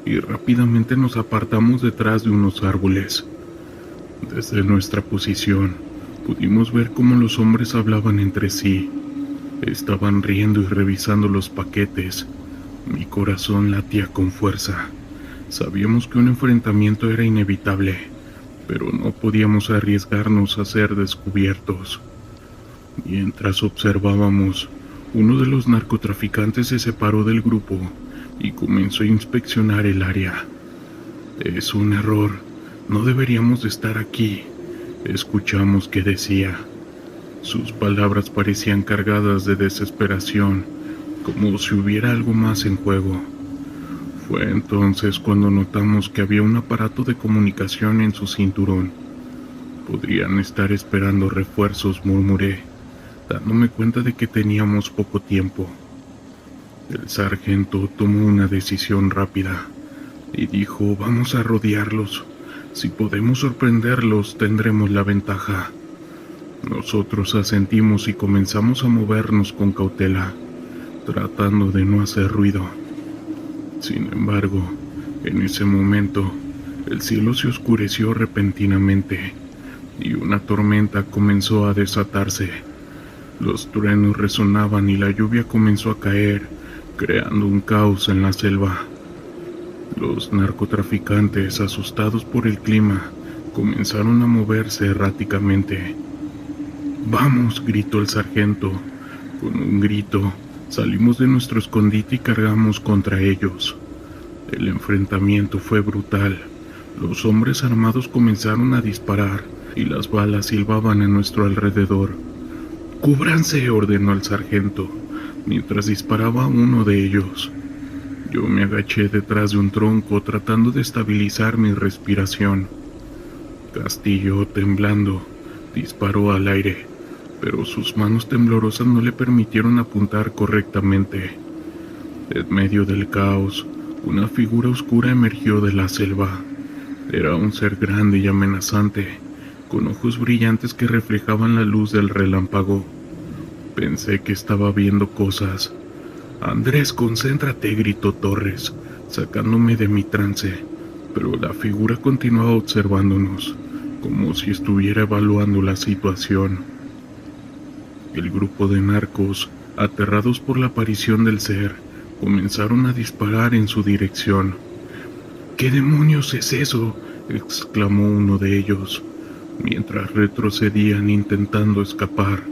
y rápidamente nos apartamos detrás de unos árboles. Desde nuestra posición, pudimos ver cómo los hombres hablaban entre sí. Estaban riendo y revisando los paquetes. Mi corazón latía con fuerza. Sabíamos que un enfrentamiento era inevitable, pero no podíamos arriesgarnos a ser descubiertos. Mientras observábamos, uno de los narcotraficantes se separó del grupo y comenzó a inspeccionar el área. «Es un error. No deberíamos de estar aquí», escuchamos que decía. Sus palabras parecían cargadas de desesperación, como si hubiera algo más en juego. Fue entonces cuando notamos que había un aparato de comunicación en su cinturón. «Podrían estar esperando refuerzos», murmuré, dándome cuenta de que teníamos poco tiempo. El sargento tomó una decisión rápida y dijo: «Vamos a rodearlos. Si podemos sorprenderlos, tendremos la ventaja». Nosotros asentimos y comenzamos a movernos con cautela, tratando de no hacer ruido. Sin embargo, en ese momento, el cielo se oscureció repentinamente y una tormenta comenzó a desatarse. Los truenos resonaban y la lluvia comenzó a caer, creando un caos en la selva. Los narcotraficantes, asustados por el clima, comenzaron a moverse erráticamente. «Vamos», gritó el sargento. Con un grito, salimos de nuestro escondite y cargamos contra ellos. El enfrentamiento fue brutal. Los hombres armados comenzaron a disparar y las balas silbaban a nuestro alrededor. «¡Cúbranse!», ordenó el sargento, mientras disparaba a uno de ellos. Yo me agaché detrás de un tronco tratando de estabilizar mi respiración. Castillo, temblando, disparó al aire, pero sus manos temblorosas no le permitieron apuntar correctamente. En medio del caos, una figura oscura emergió de la selva. Era un ser grande y amenazante, con ojos brillantes que reflejaban la luz del relámpago. Pensé que estaba viendo cosas. «Andrés, concéntrate», gritó Torres, sacándome de mi trance, pero la figura continuaba observándonos, como si estuviera evaluando la situación. que el grupo de narcos, aterrados por la aparición del ser, comenzaron a disparar en su dirección. «¿Qué demonios es eso?», exclamó uno de ellos, mientras retrocedían intentando escapar.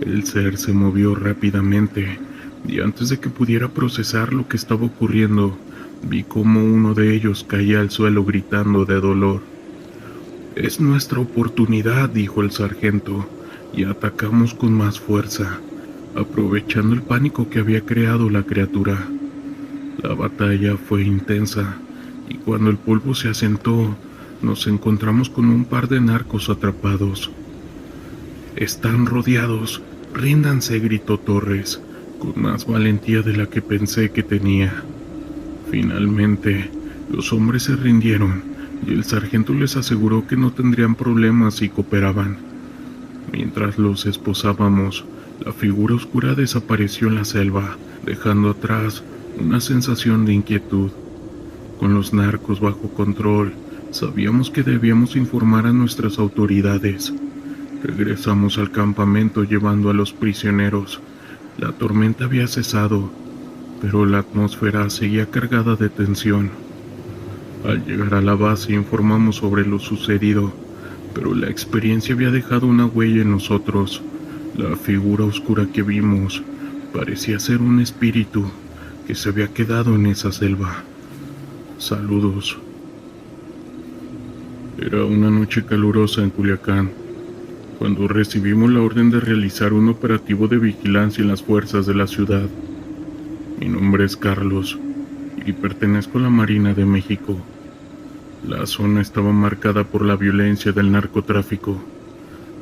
El ser se movió rápidamente, y antes de que pudiera procesar lo que estaba ocurriendo, vi cómo uno de ellos caía al suelo gritando de dolor. «Es nuestra oportunidad», dijo el sargento, y atacamos con más fuerza, aprovechando el pánico que había creado la criatura. La batalla fue intensa, y cuando el polvo se asentó, nos encontramos con un par de narcos atrapados. «Están rodeados, ríndanse», gritó Torres, con más valentía de la que pensé que tenía. Finalmente, los hombres se rindieron, y el sargento les aseguró que no tendrían problemas si cooperaban. Mientras los esposábamos, la figura oscura desapareció en la selva, dejando atrás una sensación de inquietud. Con los narcos bajo control, sabíamos que debíamos informar a nuestras autoridades. Regresamos al campamento llevando a los prisioneros. La tormenta había cesado, pero la atmósfera seguía cargada de tensión. Al llegar a la base informamos sobre lo sucedido, pero la experiencia había dejado una huella en nosotros. La figura oscura que vimos parecía ser un espíritu que se había quedado en esa selva. Saludos. Era una noche calurosa en Culiacán, cuando recibimos la orden de realizar un operativo de vigilancia en las fuerzas de la ciudad. Mi nombre es Carlos y pertenezco a la Marina de México. La zona estaba marcada por la violencia del narcotráfico,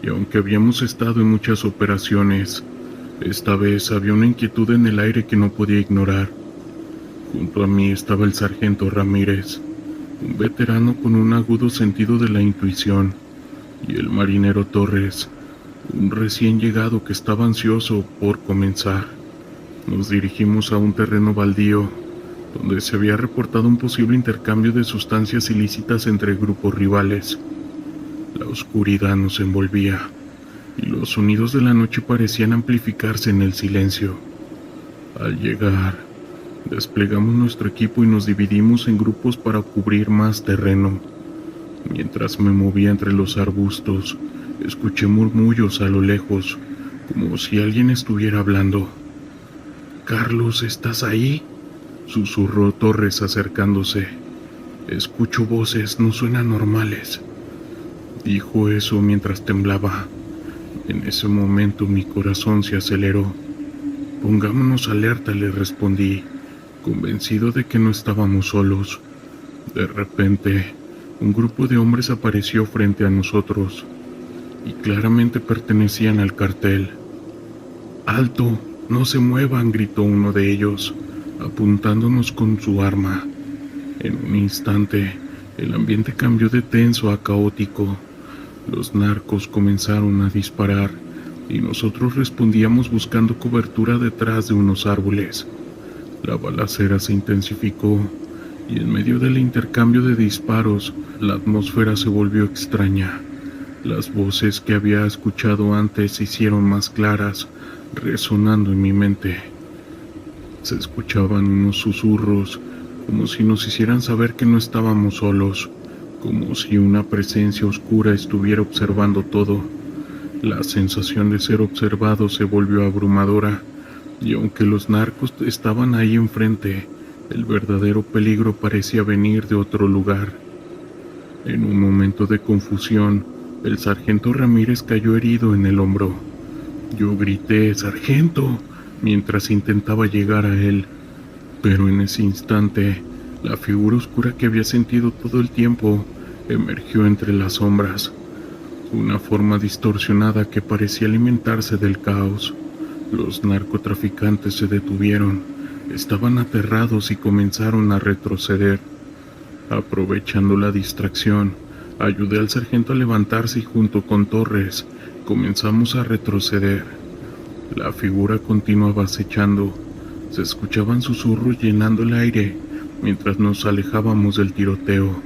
y aunque habíamos estado en muchas operaciones, esta vez había una inquietud en el aire que no podía ignorar. Junto a mí estaba el sargento Ramírez, un veterano con un agudo sentido de la intuición, y el marinero Torres, un recién llegado que estaba ansioso por comenzar. Nos dirigimos a un terreno baldío, donde se había reportado un posible intercambio de sustancias ilícitas entre grupos rivales. La oscuridad nos envolvía, y los sonidos de la noche parecían amplificarse en el silencio. Al llegar, desplegamos nuestro equipo y nos dividimos en grupos para cubrir más terreno. Mientras me movía entre los arbustos, escuché murmullos a lo lejos, como si alguien estuviera hablando. «Carlos, ¿estás ahí?», susurró Torres acercándose. «Escucho voces, no suenan normales». Dijo eso mientras temblaba. En ese momento mi corazón se aceleró. «Pongámonos alerta», le respondí, convencido de que no estábamos solos. De repente, un grupo de hombres apareció frente a nosotros, y claramente pertenecían al cartel. «¡Alto! ¡No se muevan!», gritó uno de ellos, apuntándonos con su arma. En un instante, el ambiente cambió de tenso a caótico. Los narcos comenzaron a disparar, y nosotros respondíamos buscando cobertura detrás de unos árboles. La balacera se intensificó, y en medio del intercambio de disparos, la atmósfera se volvió extraña. Las voces que había escuchado antes se hicieron más claras, resonando en mi mente. Se escuchaban unos susurros, como si nos hicieran saber que no estábamos solos, como si una presencia oscura estuviera observando todo. La sensación de ser observado se volvió abrumadora, y aunque los narcos estaban ahí enfrente, el verdadero peligro parecía venir de otro lugar. En un momento de confusión, el sargento Ramírez cayó herido en el hombro. Yo grité «¡Sargento!», mientras intentaba llegar a él, pero en ese instante, la figura oscura que había sentido todo el tiempo emergió entre las sombras, una forma distorsionada que parecía alimentarse del caos. Los narcotraficantes se detuvieron. Estaban aterrados y comenzaron a retroceder. Aprovechando la distracción, ayudé al sargento a levantarse y junto con Torres comenzamos a retroceder. La figura continuaba acechando. Se escuchaban susurros llenando el aire mientras nos alejábamos del tiroteo.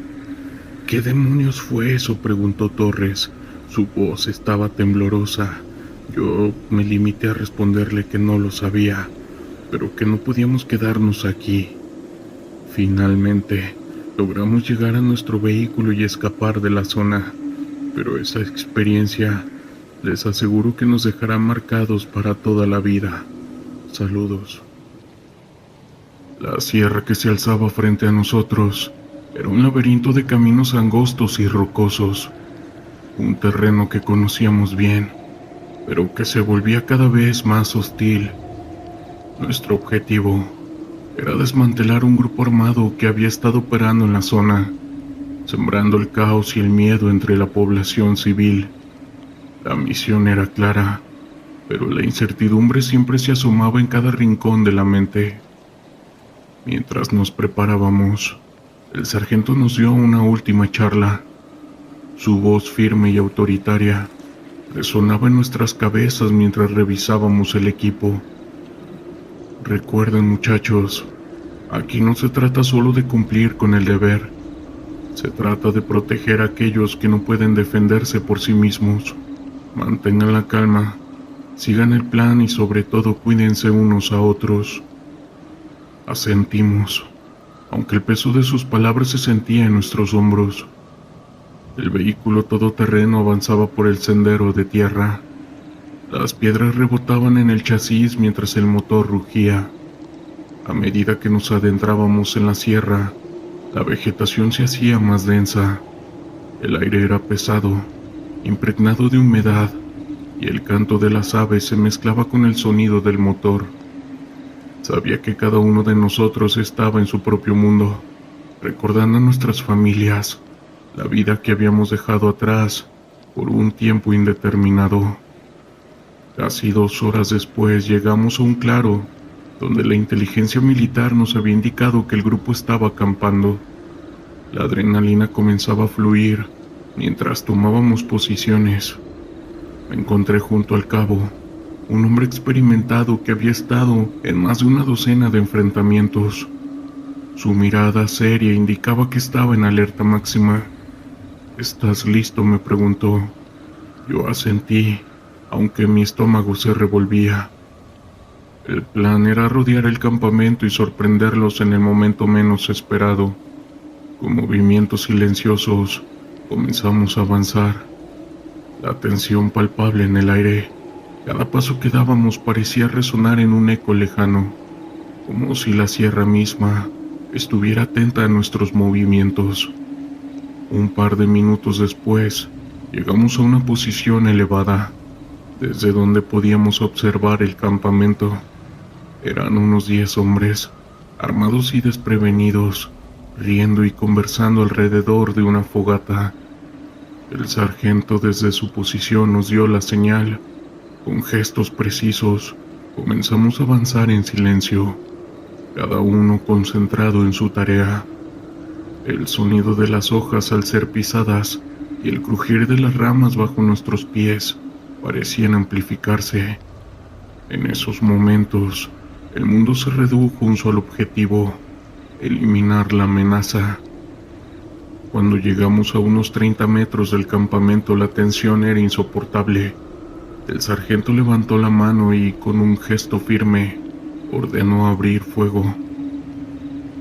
«¿Qué demonios fue eso?», preguntó Torres. Su voz estaba temblorosa, Yo me limité a responderle que no lo sabía, pero que no podíamos quedarnos aquí. Finalmente, logramos llegar a nuestro vehículo y escapar de la zona, pero esa experiencia les aseguro que nos dejará marcados para toda la vida. Saludos. La sierra que se alzaba frente a nosotros era un laberinto de caminos angostos y rocosos, un terreno que conocíamos bien, pero que se volvía cada vez más hostil. Nuestro objetivo era desmantelar un grupo armado que había estado operando en la zona, sembrando el caos y el miedo entre la población civil. La misión era clara, pero la incertidumbre siempre se asomaba en cada rincón de la mente. Mientras nos preparábamos, el sargento nos dio una última charla. Su voz firme y autoritaria resonaba en nuestras cabezas mientras revisábamos el equipo. Recuerden, muchachos, aquí no se trata solo de cumplir con el deber. Se trata de proteger a aquellos que no pueden defenderse por sí mismos. Mantengan la calma, sigan el plan y sobre todo cuídense unos a otros. Asentimos, aunque el peso de sus palabras se sentía en nuestros hombros. El vehículo todoterreno avanzaba por el sendero de tierra. Las piedras rebotaban en el chasis mientras el motor rugía. A medida que nos adentrábamos en la sierra, la vegetación se hacía más densa. El aire era pesado, impregnado de humedad, y el canto de las aves se mezclaba con el sonido del motor. Sabía que cada uno de nosotros estaba en su propio mundo, recordando a nuestras familias, la vida que habíamos dejado atrás por un tiempo indeterminado. Casi 2 horas después llegamos a un claro, donde la inteligencia militar nos había indicado que el grupo estaba acampando. La adrenalina comenzaba a fluir mientras tomábamos posiciones. Me encontré junto al cabo, un hombre experimentado que había estado en más de una docena de enfrentamientos. Su mirada seria indicaba que estaba en alerta máxima. ¿Estás listo?, me preguntó. Yo asentí, aunque mi estómago se revolvía. El plan era rodear el campamento y sorprenderlos en el momento menos esperado. Con movimientos silenciosos, comenzamos a avanzar. La tensión palpable en el aire. Cada paso que dábamos parecía resonar en un eco lejano, como si la sierra misma estuviera atenta a nuestros movimientos. Un par de minutos después, llegamos a una posición elevada, desde donde podíamos observar el campamento. Eran unos 10 hombres, armados y desprevenidos, riendo y conversando alrededor de una fogata. El sargento desde su posición nos dio la señal. Con gestos precisos, comenzamos a avanzar en silencio, cada uno concentrado en su tarea. El sonido de las hojas al ser pisadas y el crujir de las ramas bajo nuestros pies parecían amplificarse. En esos momentos, el mundo se redujo a un solo objetivo: eliminar la amenaza. Cuando llegamos a unos 30 metros del campamento, la tensión era insoportable. El sargento levantó la mano y, con un gesto firme, ordenó abrir fuego.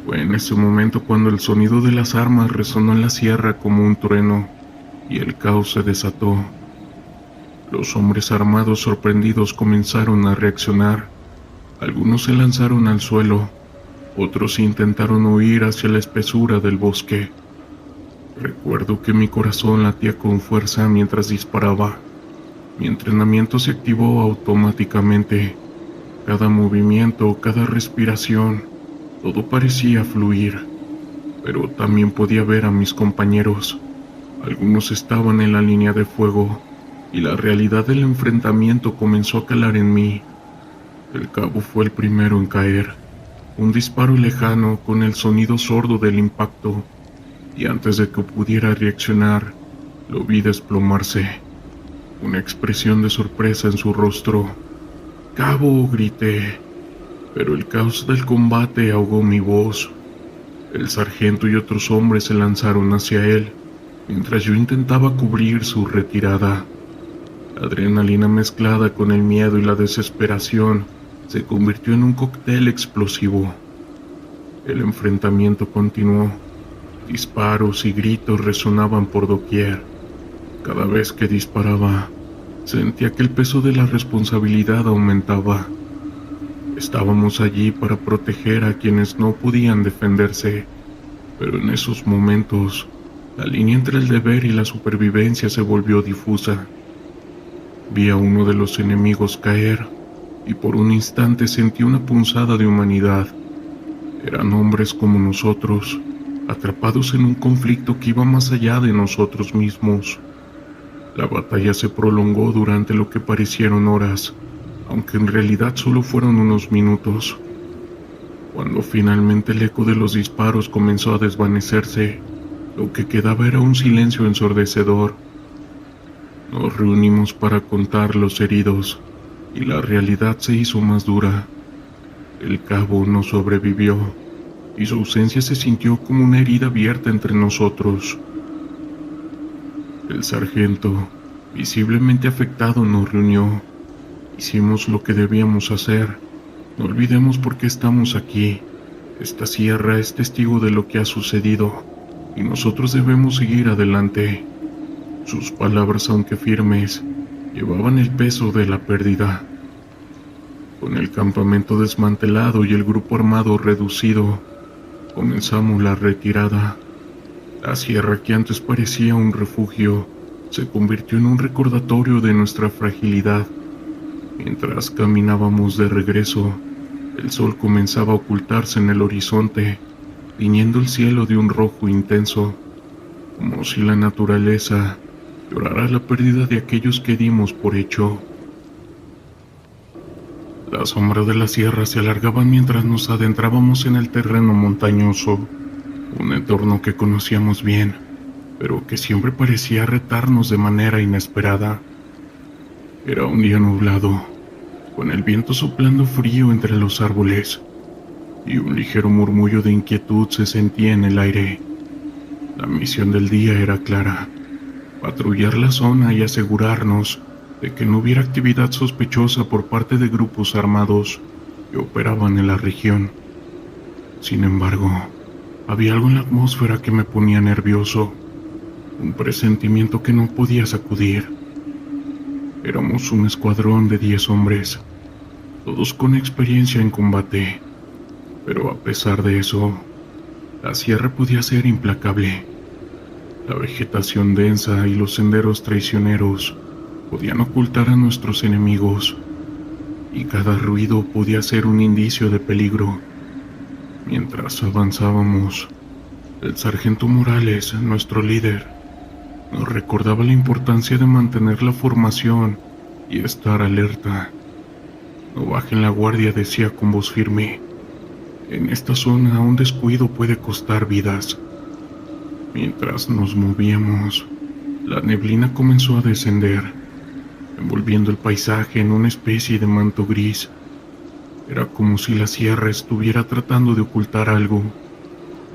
Fue en ese momento cuando el sonido de las armas resonó en la sierra como un trueno, y el caos se desató. Los hombres armados sorprendidos comenzaron a reaccionar. Algunos se lanzaron al suelo, otros intentaron huir hacia la espesura del bosque. Recuerdo que mi corazón latía con fuerza mientras disparaba. Mi entrenamiento se activó automáticamente. Cada movimiento, cada respiración, todo parecía fluir. Pero también podía ver a mis compañeros. Algunos estaban en la línea de fuego, y la realidad del enfrentamiento comenzó a calar en mí. El cabo fue el primero en caer. Un disparo lejano con el sonido sordo del impacto, y antes de que pudiera reaccionar, lo vi desplomarse. Una expresión de sorpresa en su rostro. «¡Cabo!», grité, pero el caos del combate ahogó mi voz. El sargento y otros hombres se lanzaron hacia él, mientras yo intentaba cubrir su retirada. La adrenalina mezclada con el miedo y la desesperación se convirtió en un cóctel explosivo. El enfrentamiento continuó. Disparos y gritos resonaban por doquier. Cada vez que disparaba, sentía que el peso de la responsabilidad aumentaba. Estábamos allí para proteger a quienes no podían defenderse, pero en esos momentos, la línea entre el deber y la supervivencia se volvió difusa. Vi a uno de los enemigos caer, y por un instante sentí una punzada de humanidad. Eran hombres como nosotros, atrapados en un conflicto que iba más allá de nosotros mismos. La batalla se prolongó durante lo que parecieron horas, aunque en realidad solo fueron unos minutos. Cuando finalmente el eco de los disparos comenzó a desvanecerse, lo que quedaba era un silencio ensordecedor. Nos reunimos para contar los heridos, y la realidad se hizo más dura. El cabo no sobrevivió, y su ausencia se sintió como una herida abierta entre nosotros. El sargento, visiblemente afectado, nos reunió. Hicimos lo que debíamos hacer. No olvidemos por qué estamos aquí. Esta sierra es testigo de lo que ha sucedido, y nosotros debemos seguir adelante. Sus palabras, aunque firmes, llevaban el peso de la pérdida. Con el campamento desmantelado y el grupo armado reducido, comenzamos la retirada. La sierra, que antes parecía un refugio, se convirtió en un recordatorio de nuestra fragilidad. Mientras caminábamos de regreso, el sol comenzaba a ocultarse en el horizonte, tiñendo el cielo de un rojo intenso, como si la naturaleza llorara la pérdida de aquellos que dimos por hecho. Las sombras de la sierra se alargaban mientras nos adentrábamos en el terreno montañoso, un entorno que conocíamos bien, pero que siempre parecía retarnos de manera inesperada. Era un día nublado, con el viento soplando frío entre los árboles, y un ligero murmullo de inquietud se sentía en el aire. La misión del día era clara: patrullar la zona y asegurarnos de que no hubiera actividad sospechosa por parte de grupos armados que operaban en la región. Sin embargo, había algo en la atmósfera que me ponía nervioso, un presentimiento que no podía sacudir. Éramos un escuadrón de 10 hombres, todos con experiencia en combate, pero a pesar de eso, la sierra podía ser implacable. La vegetación densa y los senderos traicioneros podían ocultar a nuestros enemigos, y cada ruido podía ser un indicio de peligro. Mientras avanzábamos, el sargento Morales, nuestro líder, nos recordaba la importancia de mantener la formación y estar alerta. No bajen la guardia, decía con voz firme. En esta zona un descuido puede costar vidas. Mientras nos movíamos, la neblina comenzó a descender, envolviendo el paisaje en una especie de manto gris. Era como si la sierra estuviera tratando de ocultar algo,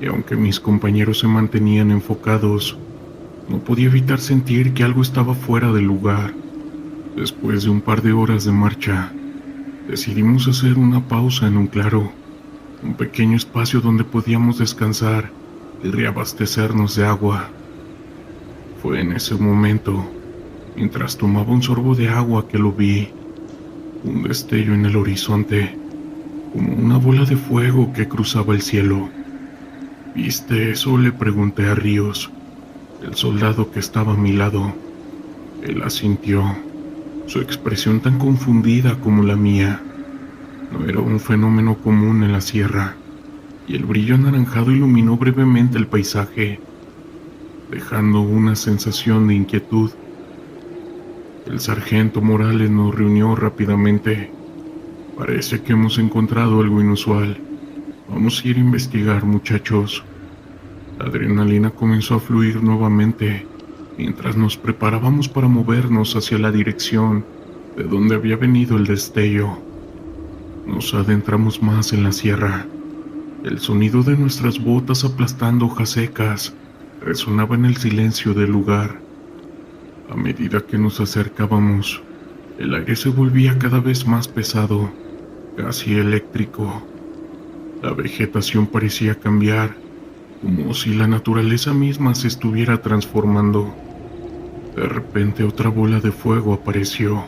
y aunque mis compañeros se mantenían enfocados, no podía evitar sentir que algo estaba fuera del lugar. Después de un par de horas de marcha, decidimos hacer una pausa en un claro, un pequeño espacio donde podíamos descansar y reabastecernos de agua. Fue en ese momento, mientras tomaba un sorbo de agua, que lo vi. Un destello en el horizonte, como una bola de fuego que cruzaba el cielo. ¿Viste eso?, le pregunté a Ríos, el soldado que estaba a mi lado. Él asintió, su expresión tan confundida como la mía. No era un fenómeno común en la sierra, y el brillo anaranjado iluminó brevemente el paisaje, dejando una sensación de inquietud. El sargento Morales nos reunió rápidamente. Parece que hemos encontrado algo inusual. Vamos a ir a investigar, muchachos. La adrenalina comenzó a fluir nuevamente mientras nos preparábamos para movernos hacia la dirección de donde había venido el destello. Nos adentramos más en la sierra. El sonido de nuestras botas aplastando hojas secas resonaba en el silencio del lugar. A medida que nos acercábamos, el aire se volvía cada vez más pesado, casi eléctrico. La vegetación parecía cambiar, como si la naturaleza misma se estuviera transformando. De repente otra bola de fuego apareció,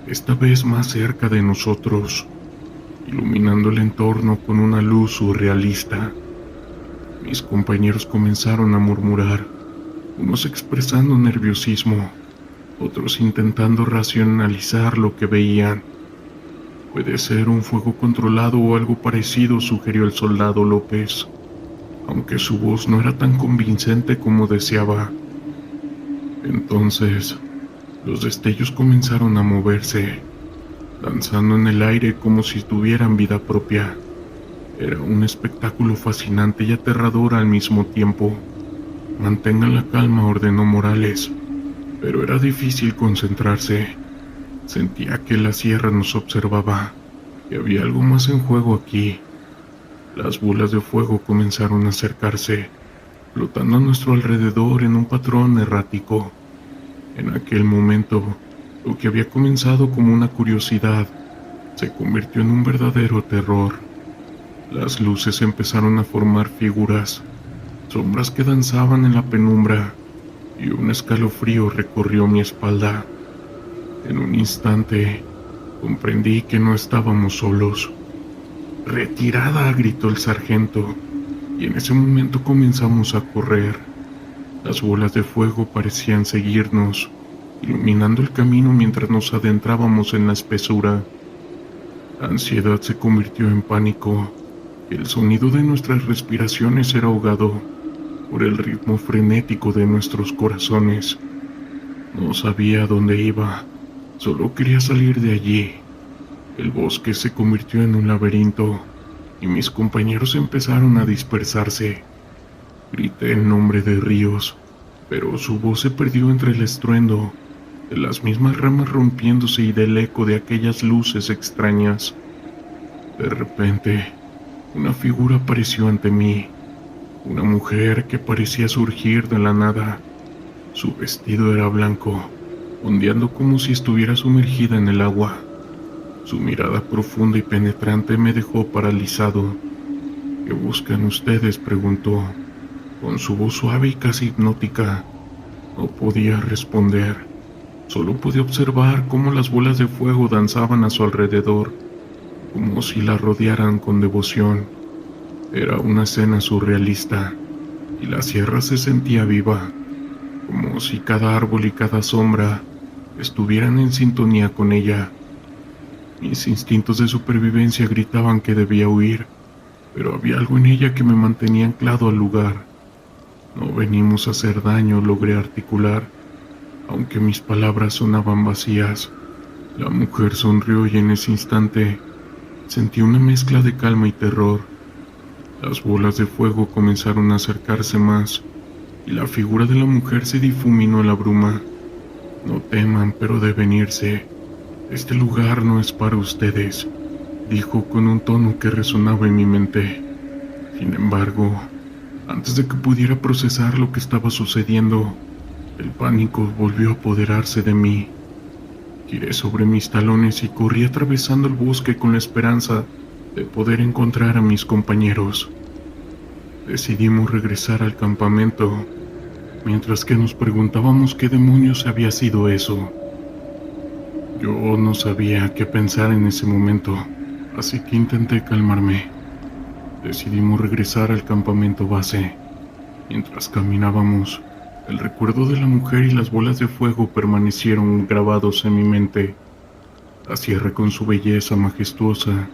esta vez más cerca de nosotros, iluminando el entorno con una luz surrealista. Mis compañeros comenzaron a murmurar, unos expresando nerviosismo, otros intentando racionalizar lo que veían. Puede ser un fuego controlado o algo parecido, sugirió el soldado López, aunque su voz no era tan convincente como deseaba. Entonces, los destellos comenzaron a moverse, danzando en el aire como si tuvieran vida propia. Era un espectáculo fascinante y aterrador al mismo tiempo. Mantengan la calma, ordenó Morales, pero era difícil concentrarse. Sentía que la sierra nos observaba, que había algo más en juego aquí. Las bolas de fuego comenzaron a acercarse, flotando a nuestro alrededor en un patrón errático. En aquel momento, lo que había comenzado como una curiosidad se convirtió en un verdadero terror. Las luces empezaron a formar figuras, sombras que danzaban en la penumbra, y un escalofrío recorrió mi espalda. En un instante, comprendí que no estábamos solos. «¡Retirada!», gritó el sargento, y en ese momento comenzamos a correr. Las bolas de fuego parecían seguirnos, iluminando el camino mientras nos adentrábamos en la espesura. La ansiedad se convirtió en pánico. El sonido de nuestras respiraciones era ahogado por el ritmo frenético de nuestros corazones. No sabía a dónde iba, solo quería salir de allí. El bosque se convirtió en un laberinto y mis compañeros empezaron a dispersarse. Grité el nombre de Ríos, pero su voz se perdió entre el estruendo de las mismas ramas rompiéndose y del eco de aquellas luces extrañas. De repente, una figura apareció ante mí, una mujer que parecía surgir de la nada. Su vestido era blanco, ondeando como si estuviera sumergida en el agua. Su mirada profunda y penetrante me dejó paralizado. «¿Qué buscan ustedes?», preguntó, con su voz suave y casi hipnótica. No podía responder, solo podía observar cómo las bolas de fuego danzaban a su alrededor, como si la rodearan con devoción. Era una escena surrealista, y la sierra se sentía viva, como si cada árbol y cada sombra estuvieran en sintonía con ella. Mis instintos de supervivencia gritaban que debía huir, pero había algo en ella que me mantenía anclado al lugar. «No venimos a hacer daño», logré articular, aunque mis palabras sonaban vacías. La mujer sonrió y en ese instante sentí una mezcla de calma y terror. Las bolas de fuego comenzaron a acercarse más, y la figura de la mujer se difuminó en la bruma. «No teman, pero deben irse. Este lugar no es para ustedes», dijo con un tono que resonaba en mi mente. Sin embargo, antes de que pudiera procesar lo que estaba sucediendo, el pánico volvió a apoderarse de mí. Giré sobre mis talones y corrí atravesando el bosque con la esperanza de poder encontrar a mis compañeros. Decidimos regresar al campamento, mientras que nos preguntábamos qué demonios había sido eso. Yo no sabía qué pensar en ese momento, así que intenté calmarme. Decidimos regresar al campamento base. Mientras caminábamos, el recuerdo de la mujer y las bolas de fuego permanecieron grabados en mi mente. La sierra, con su belleza majestuosa,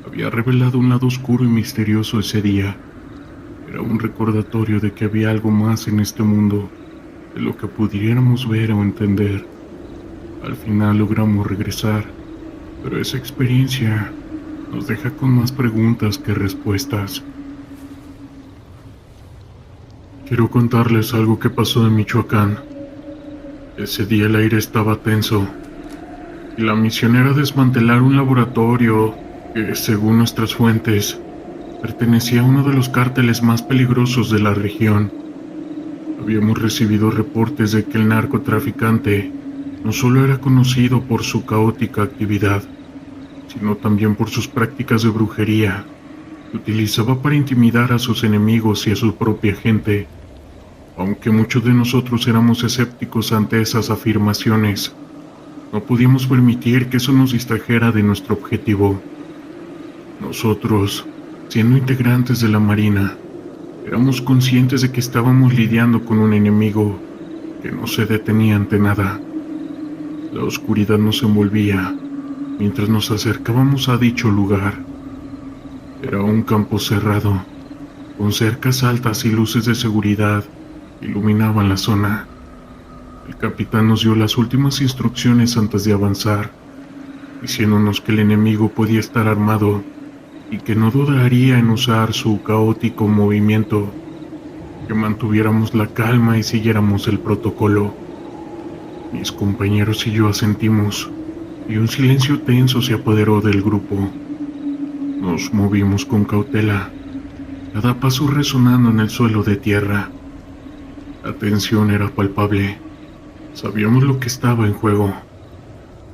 había revelado un lado oscuro y misterioso ese día. Era un recordatorio de que había algo más en este mundo de lo que pudiéramos ver o entender. Al final logramos regresar, pero esa experiencia nos deja con más preguntas que respuestas. Quiero contarles algo que pasó en Michoacán. Ese día el aire estaba tenso, y la misión era desmantelar un laboratorio que, según nuestras fuentes, pertenecía a uno de los cárteles más peligrosos de la región. Habíamos recibido reportes de que el narcotraficante no solo era conocido por su caótica actividad, sino también por sus prácticas de brujería, que utilizaba para intimidar a sus enemigos y a su propia gente. Aunque muchos de nosotros éramos escépticos ante esas afirmaciones, no podíamos permitir que eso nos distrajera de nuestro objetivo. Nosotros, siendo integrantes de la Marina, éramos conscientes de que estábamos lidiando con un enemigo que no se detenía ante nada. La oscuridad nos envolvía mientras nos acercábamos a dicho lugar. Era un campo cerrado, con cercas altas y luces de seguridad que iluminaban la zona. El capitán nos dio las últimas instrucciones antes de avanzar, diciéndonos que el enemigo podía estar armado y que no dudaría en usar su caótico movimiento, que mantuviéramos la calma y siguiéramos el protocolo. Mis compañeros y yo asentimos, y un silencio tenso se apoderó del grupo. Nos movimos con cautela, cada paso resonando en el suelo de tierra. La tensión era palpable. Sabíamos lo que estaba en juego.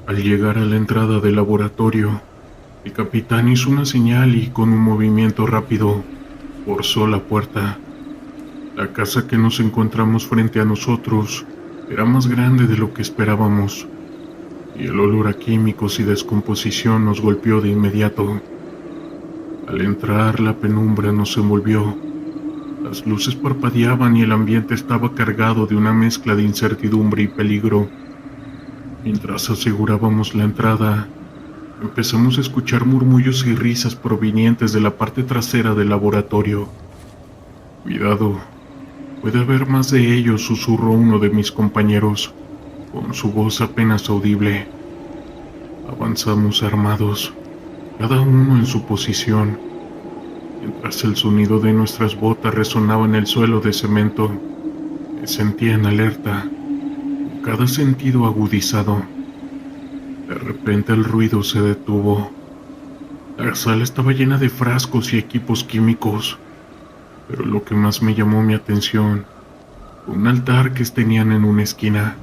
Al llegar a la entrada del laboratorio, el capitán hizo una señal y con un movimiento rápido forzó la puerta. La casa que nos encontramos frente a nosotros era más grande de lo que esperábamos, y el olor a químicos y descomposición nos golpeó de inmediato. Al entrar, la penumbra nos envolvió. Las luces parpadeaban y el ambiente estaba cargado de una mezcla de incertidumbre y peligro. Mientras asegurábamos la entrada, empezamos a escuchar murmullos y risas provenientes de la parte trasera del laboratorio. «Cuidado, puede haber más de ellos», susurró uno de mis compañeros, con su voz apenas audible. Avanzamos armados, cada uno en su posición, mientras el sonido de nuestras botas resonaba en el suelo de cemento. Me sentía en alerta, con cada sentido agudizado. De repente el ruido se detuvo. La sala estaba llena de frascos y equipos químicos, pero lo que más me llamó mi atención fue un altar que tenían en una esquina,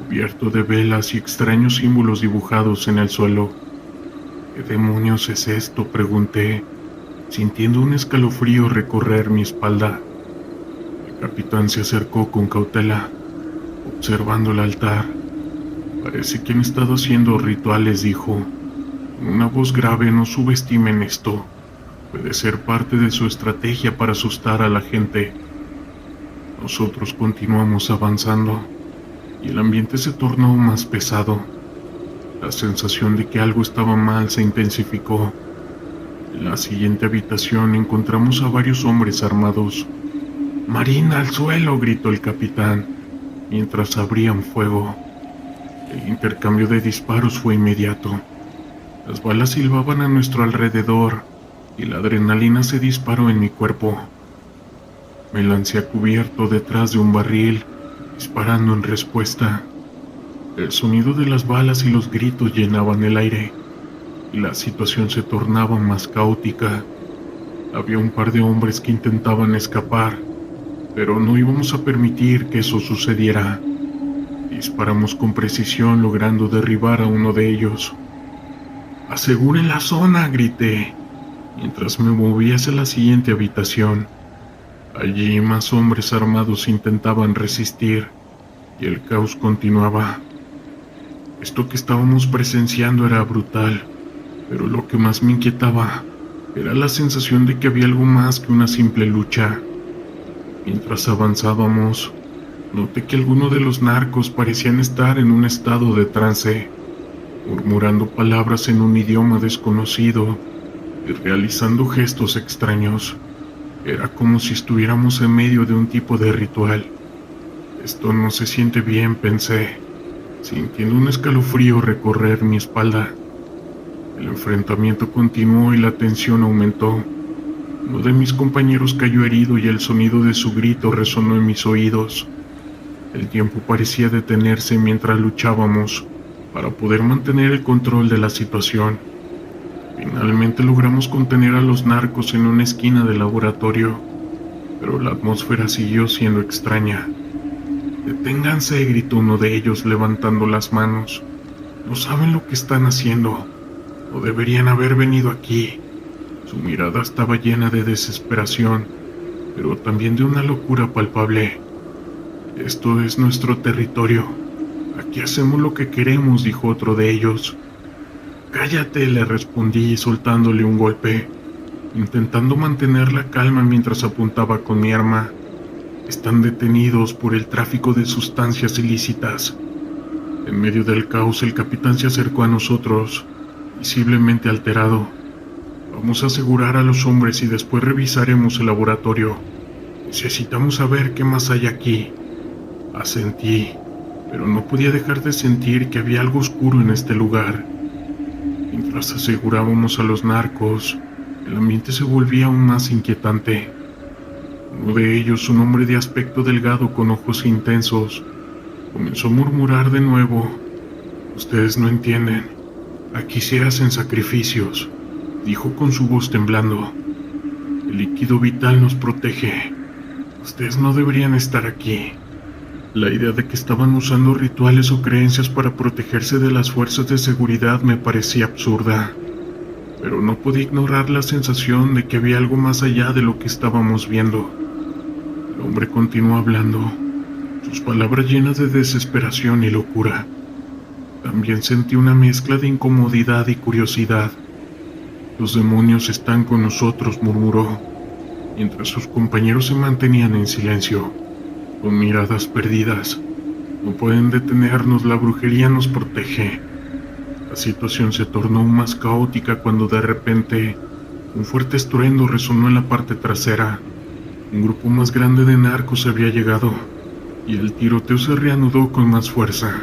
cubierto de velas y extraños símbolos dibujados en el suelo. «¿Qué demonios es esto?», pregunté, sintiendo un escalofrío recorrer mi espalda. El capitán se acercó con cautela, observando el altar. «Parece que han estado haciendo rituales», dijo, con una voz grave. «No subestimen esto. Puede ser parte de su estrategia para asustar a la gente». Nosotros continuamos avanzando, y el ambiente se tornó más pesado. La sensación de que algo estaba mal se intensificó. En la siguiente habitación encontramos a varios hombres armados. «¡Marina, al suelo!», gritó el capitán, mientras abrían fuego. El intercambio de disparos fue inmediato. Las balas silbaban a nuestro alrededor y la adrenalina se disparó en mi cuerpo. Me lancé a cubierto detrás de un barril, disparando en respuesta. El sonido de las balas y los gritos llenaban el aire, y la situación se tornaba más caótica. Había un par de hombres que intentaban escapar, pero no íbamos a permitir que eso sucediera. Disparamos con precisión, logrando derribar a uno de ellos. «¡Aseguren la zona!», grité, mientras me movía hacia la siguiente habitación. Allí más hombres armados intentaban resistir, y el caos continuaba. Esto que estábamos presenciando era brutal, pero lo que más me inquietaba era la sensación de que había algo más que una simple lucha. Mientras avanzábamos, noté que algunos de los narcos parecían estar en un estado de trance, murmurando palabras en un idioma desconocido y realizando gestos extraños. Era como si estuviéramos en medio de un tipo de ritual. «Esto no se siente bien», pensé, sintiendo un escalofrío recorrer mi espalda. El enfrentamiento continuó y la tensión aumentó. Uno de mis compañeros cayó herido y el sonido de su grito resonó en mis oídos. El tiempo parecía detenerse mientras luchábamos para poder mantener el control de la situación. Finalmente logramos contener a los narcos en una esquina del laboratorio. pero la atmósfera siguió siendo extraña. «Deténganse», gritó uno de ellos levantando las manos. «No saben lo que están haciendo. No deberían haber venido aquí». Su mirada estaba llena de desesperación, pero también de una locura palpable. «Esto es nuestro territorio. Aquí hacemos lo que queremos», dijo otro de ellos. «Cállate», le respondí soltándole un golpe, intentando mantener la calma mientras apuntaba con mi arma. «Están detenidos por el tráfico de sustancias ilícitas». En medio del caos, el capitán se acercó a nosotros, visiblemente alterado. «Vamos a asegurar a los hombres y después revisaremos el laboratorio. Necesitamos saber qué más hay aquí». Asentí, pero no podía dejar de sentir que había algo oscuro en este lugar. Mientras asegurábamos a los narcos, el ambiente se volvía aún más inquietante. Uno de ellos, un hombre de aspecto delgado con ojos intensos, comenzó a murmurar de nuevo. «Ustedes no entienden. Aquí se hacen sacrificios», dijo con su voz temblando. «El líquido vital nos protege. Ustedes no deberían estar aquí». La idea de que estaban usando rituales o creencias para protegerse de las fuerzas de seguridad me parecía absurda, pero no podía ignorar la sensación de que había algo más allá de lo que estábamos viendo. El hombre continuó hablando, sus palabras llenas de desesperación y locura. También sentí una mezcla de incomodidad y curiosidad. «Los demonios están con nosotros», murmuró, mientras sus compañeros se mantenían en silencio, con miradas perdidas. «No pueden detenernos, la brujería nos protege». La situación se tornó aún más caótica cuando de repente un fuerte estruendo resonó en la parte trasera. Un grupo más grande de narcos había llegado, y el tiroteo se reanudó con más fuerza.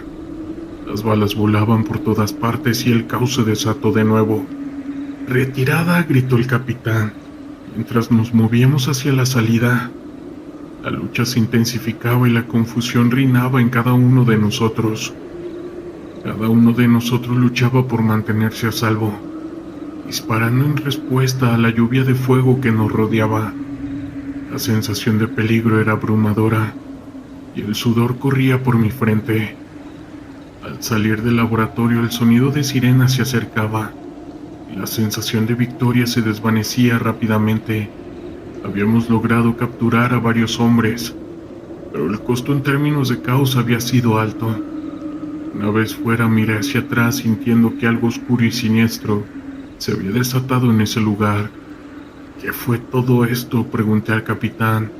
Las balas volaban por todas partes y el caos se desató de nuevo. «¡Retirada!», gritó el capitán, mientras nos movíamos hacia la salida. La lucha se intensificaba y la confusión reinaba en cada uno de nosotros. Cada uno de nosotros luchaba por mantenerse a salvo, disparando en respuesta a la lluvia de fuego que nos rodeaba. La sensación de peligro era abrumadora, y el sudor corría por mi frente. Al salir del laboratorio, el sonido de sirenas se acercaba, y la sensación de victoria se desvanecía rápidamente. Habíamos logrado capturar a varios hombres, pero el costo en términos de caos había sido alto. Una vez fuera, miré hacia atrás sintiendo que algo oscuro y siniestro se había desatado en ese lugar. «¿Qué fue todo esto?», pregunté al capitán,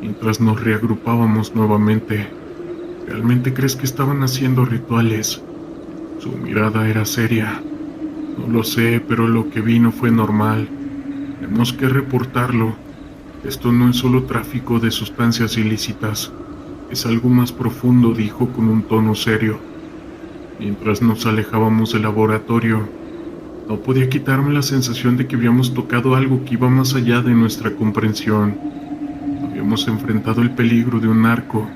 mientras nos reagrupábamos nuevamente. «¿Realmente crees que estaban haciendo rituales?». Su mirada era seria. «No lo sé, pero lo que vi no fue normal. Tenemos que reportarlo. Esto no es solo tráfico de sustancias ilícitas, es algo más profundo», dijo con un tono serio. Mientras nos alejábamos del laboratorio, no podía quitarme la sensación de que habíamos tocado algo que iba más allá de nuestra comprensión. Habíamos enfrentado el peligro de un narco,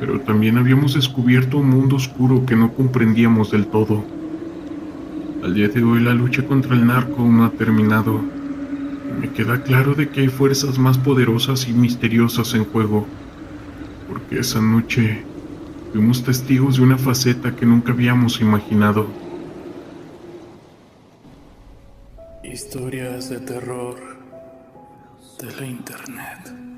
pero también habíamos descubierto un mundo oscuro que no comprendíamos del todo. Al día de hoy, la lucha contra el narco aún no ha terminado. Me queda claro de que hay fuerzas más poderosas y misteriosas en juego, porque esa noche fuimos testigos de una faceta que nunca habíamos imaginado. Historias de terror de la internet.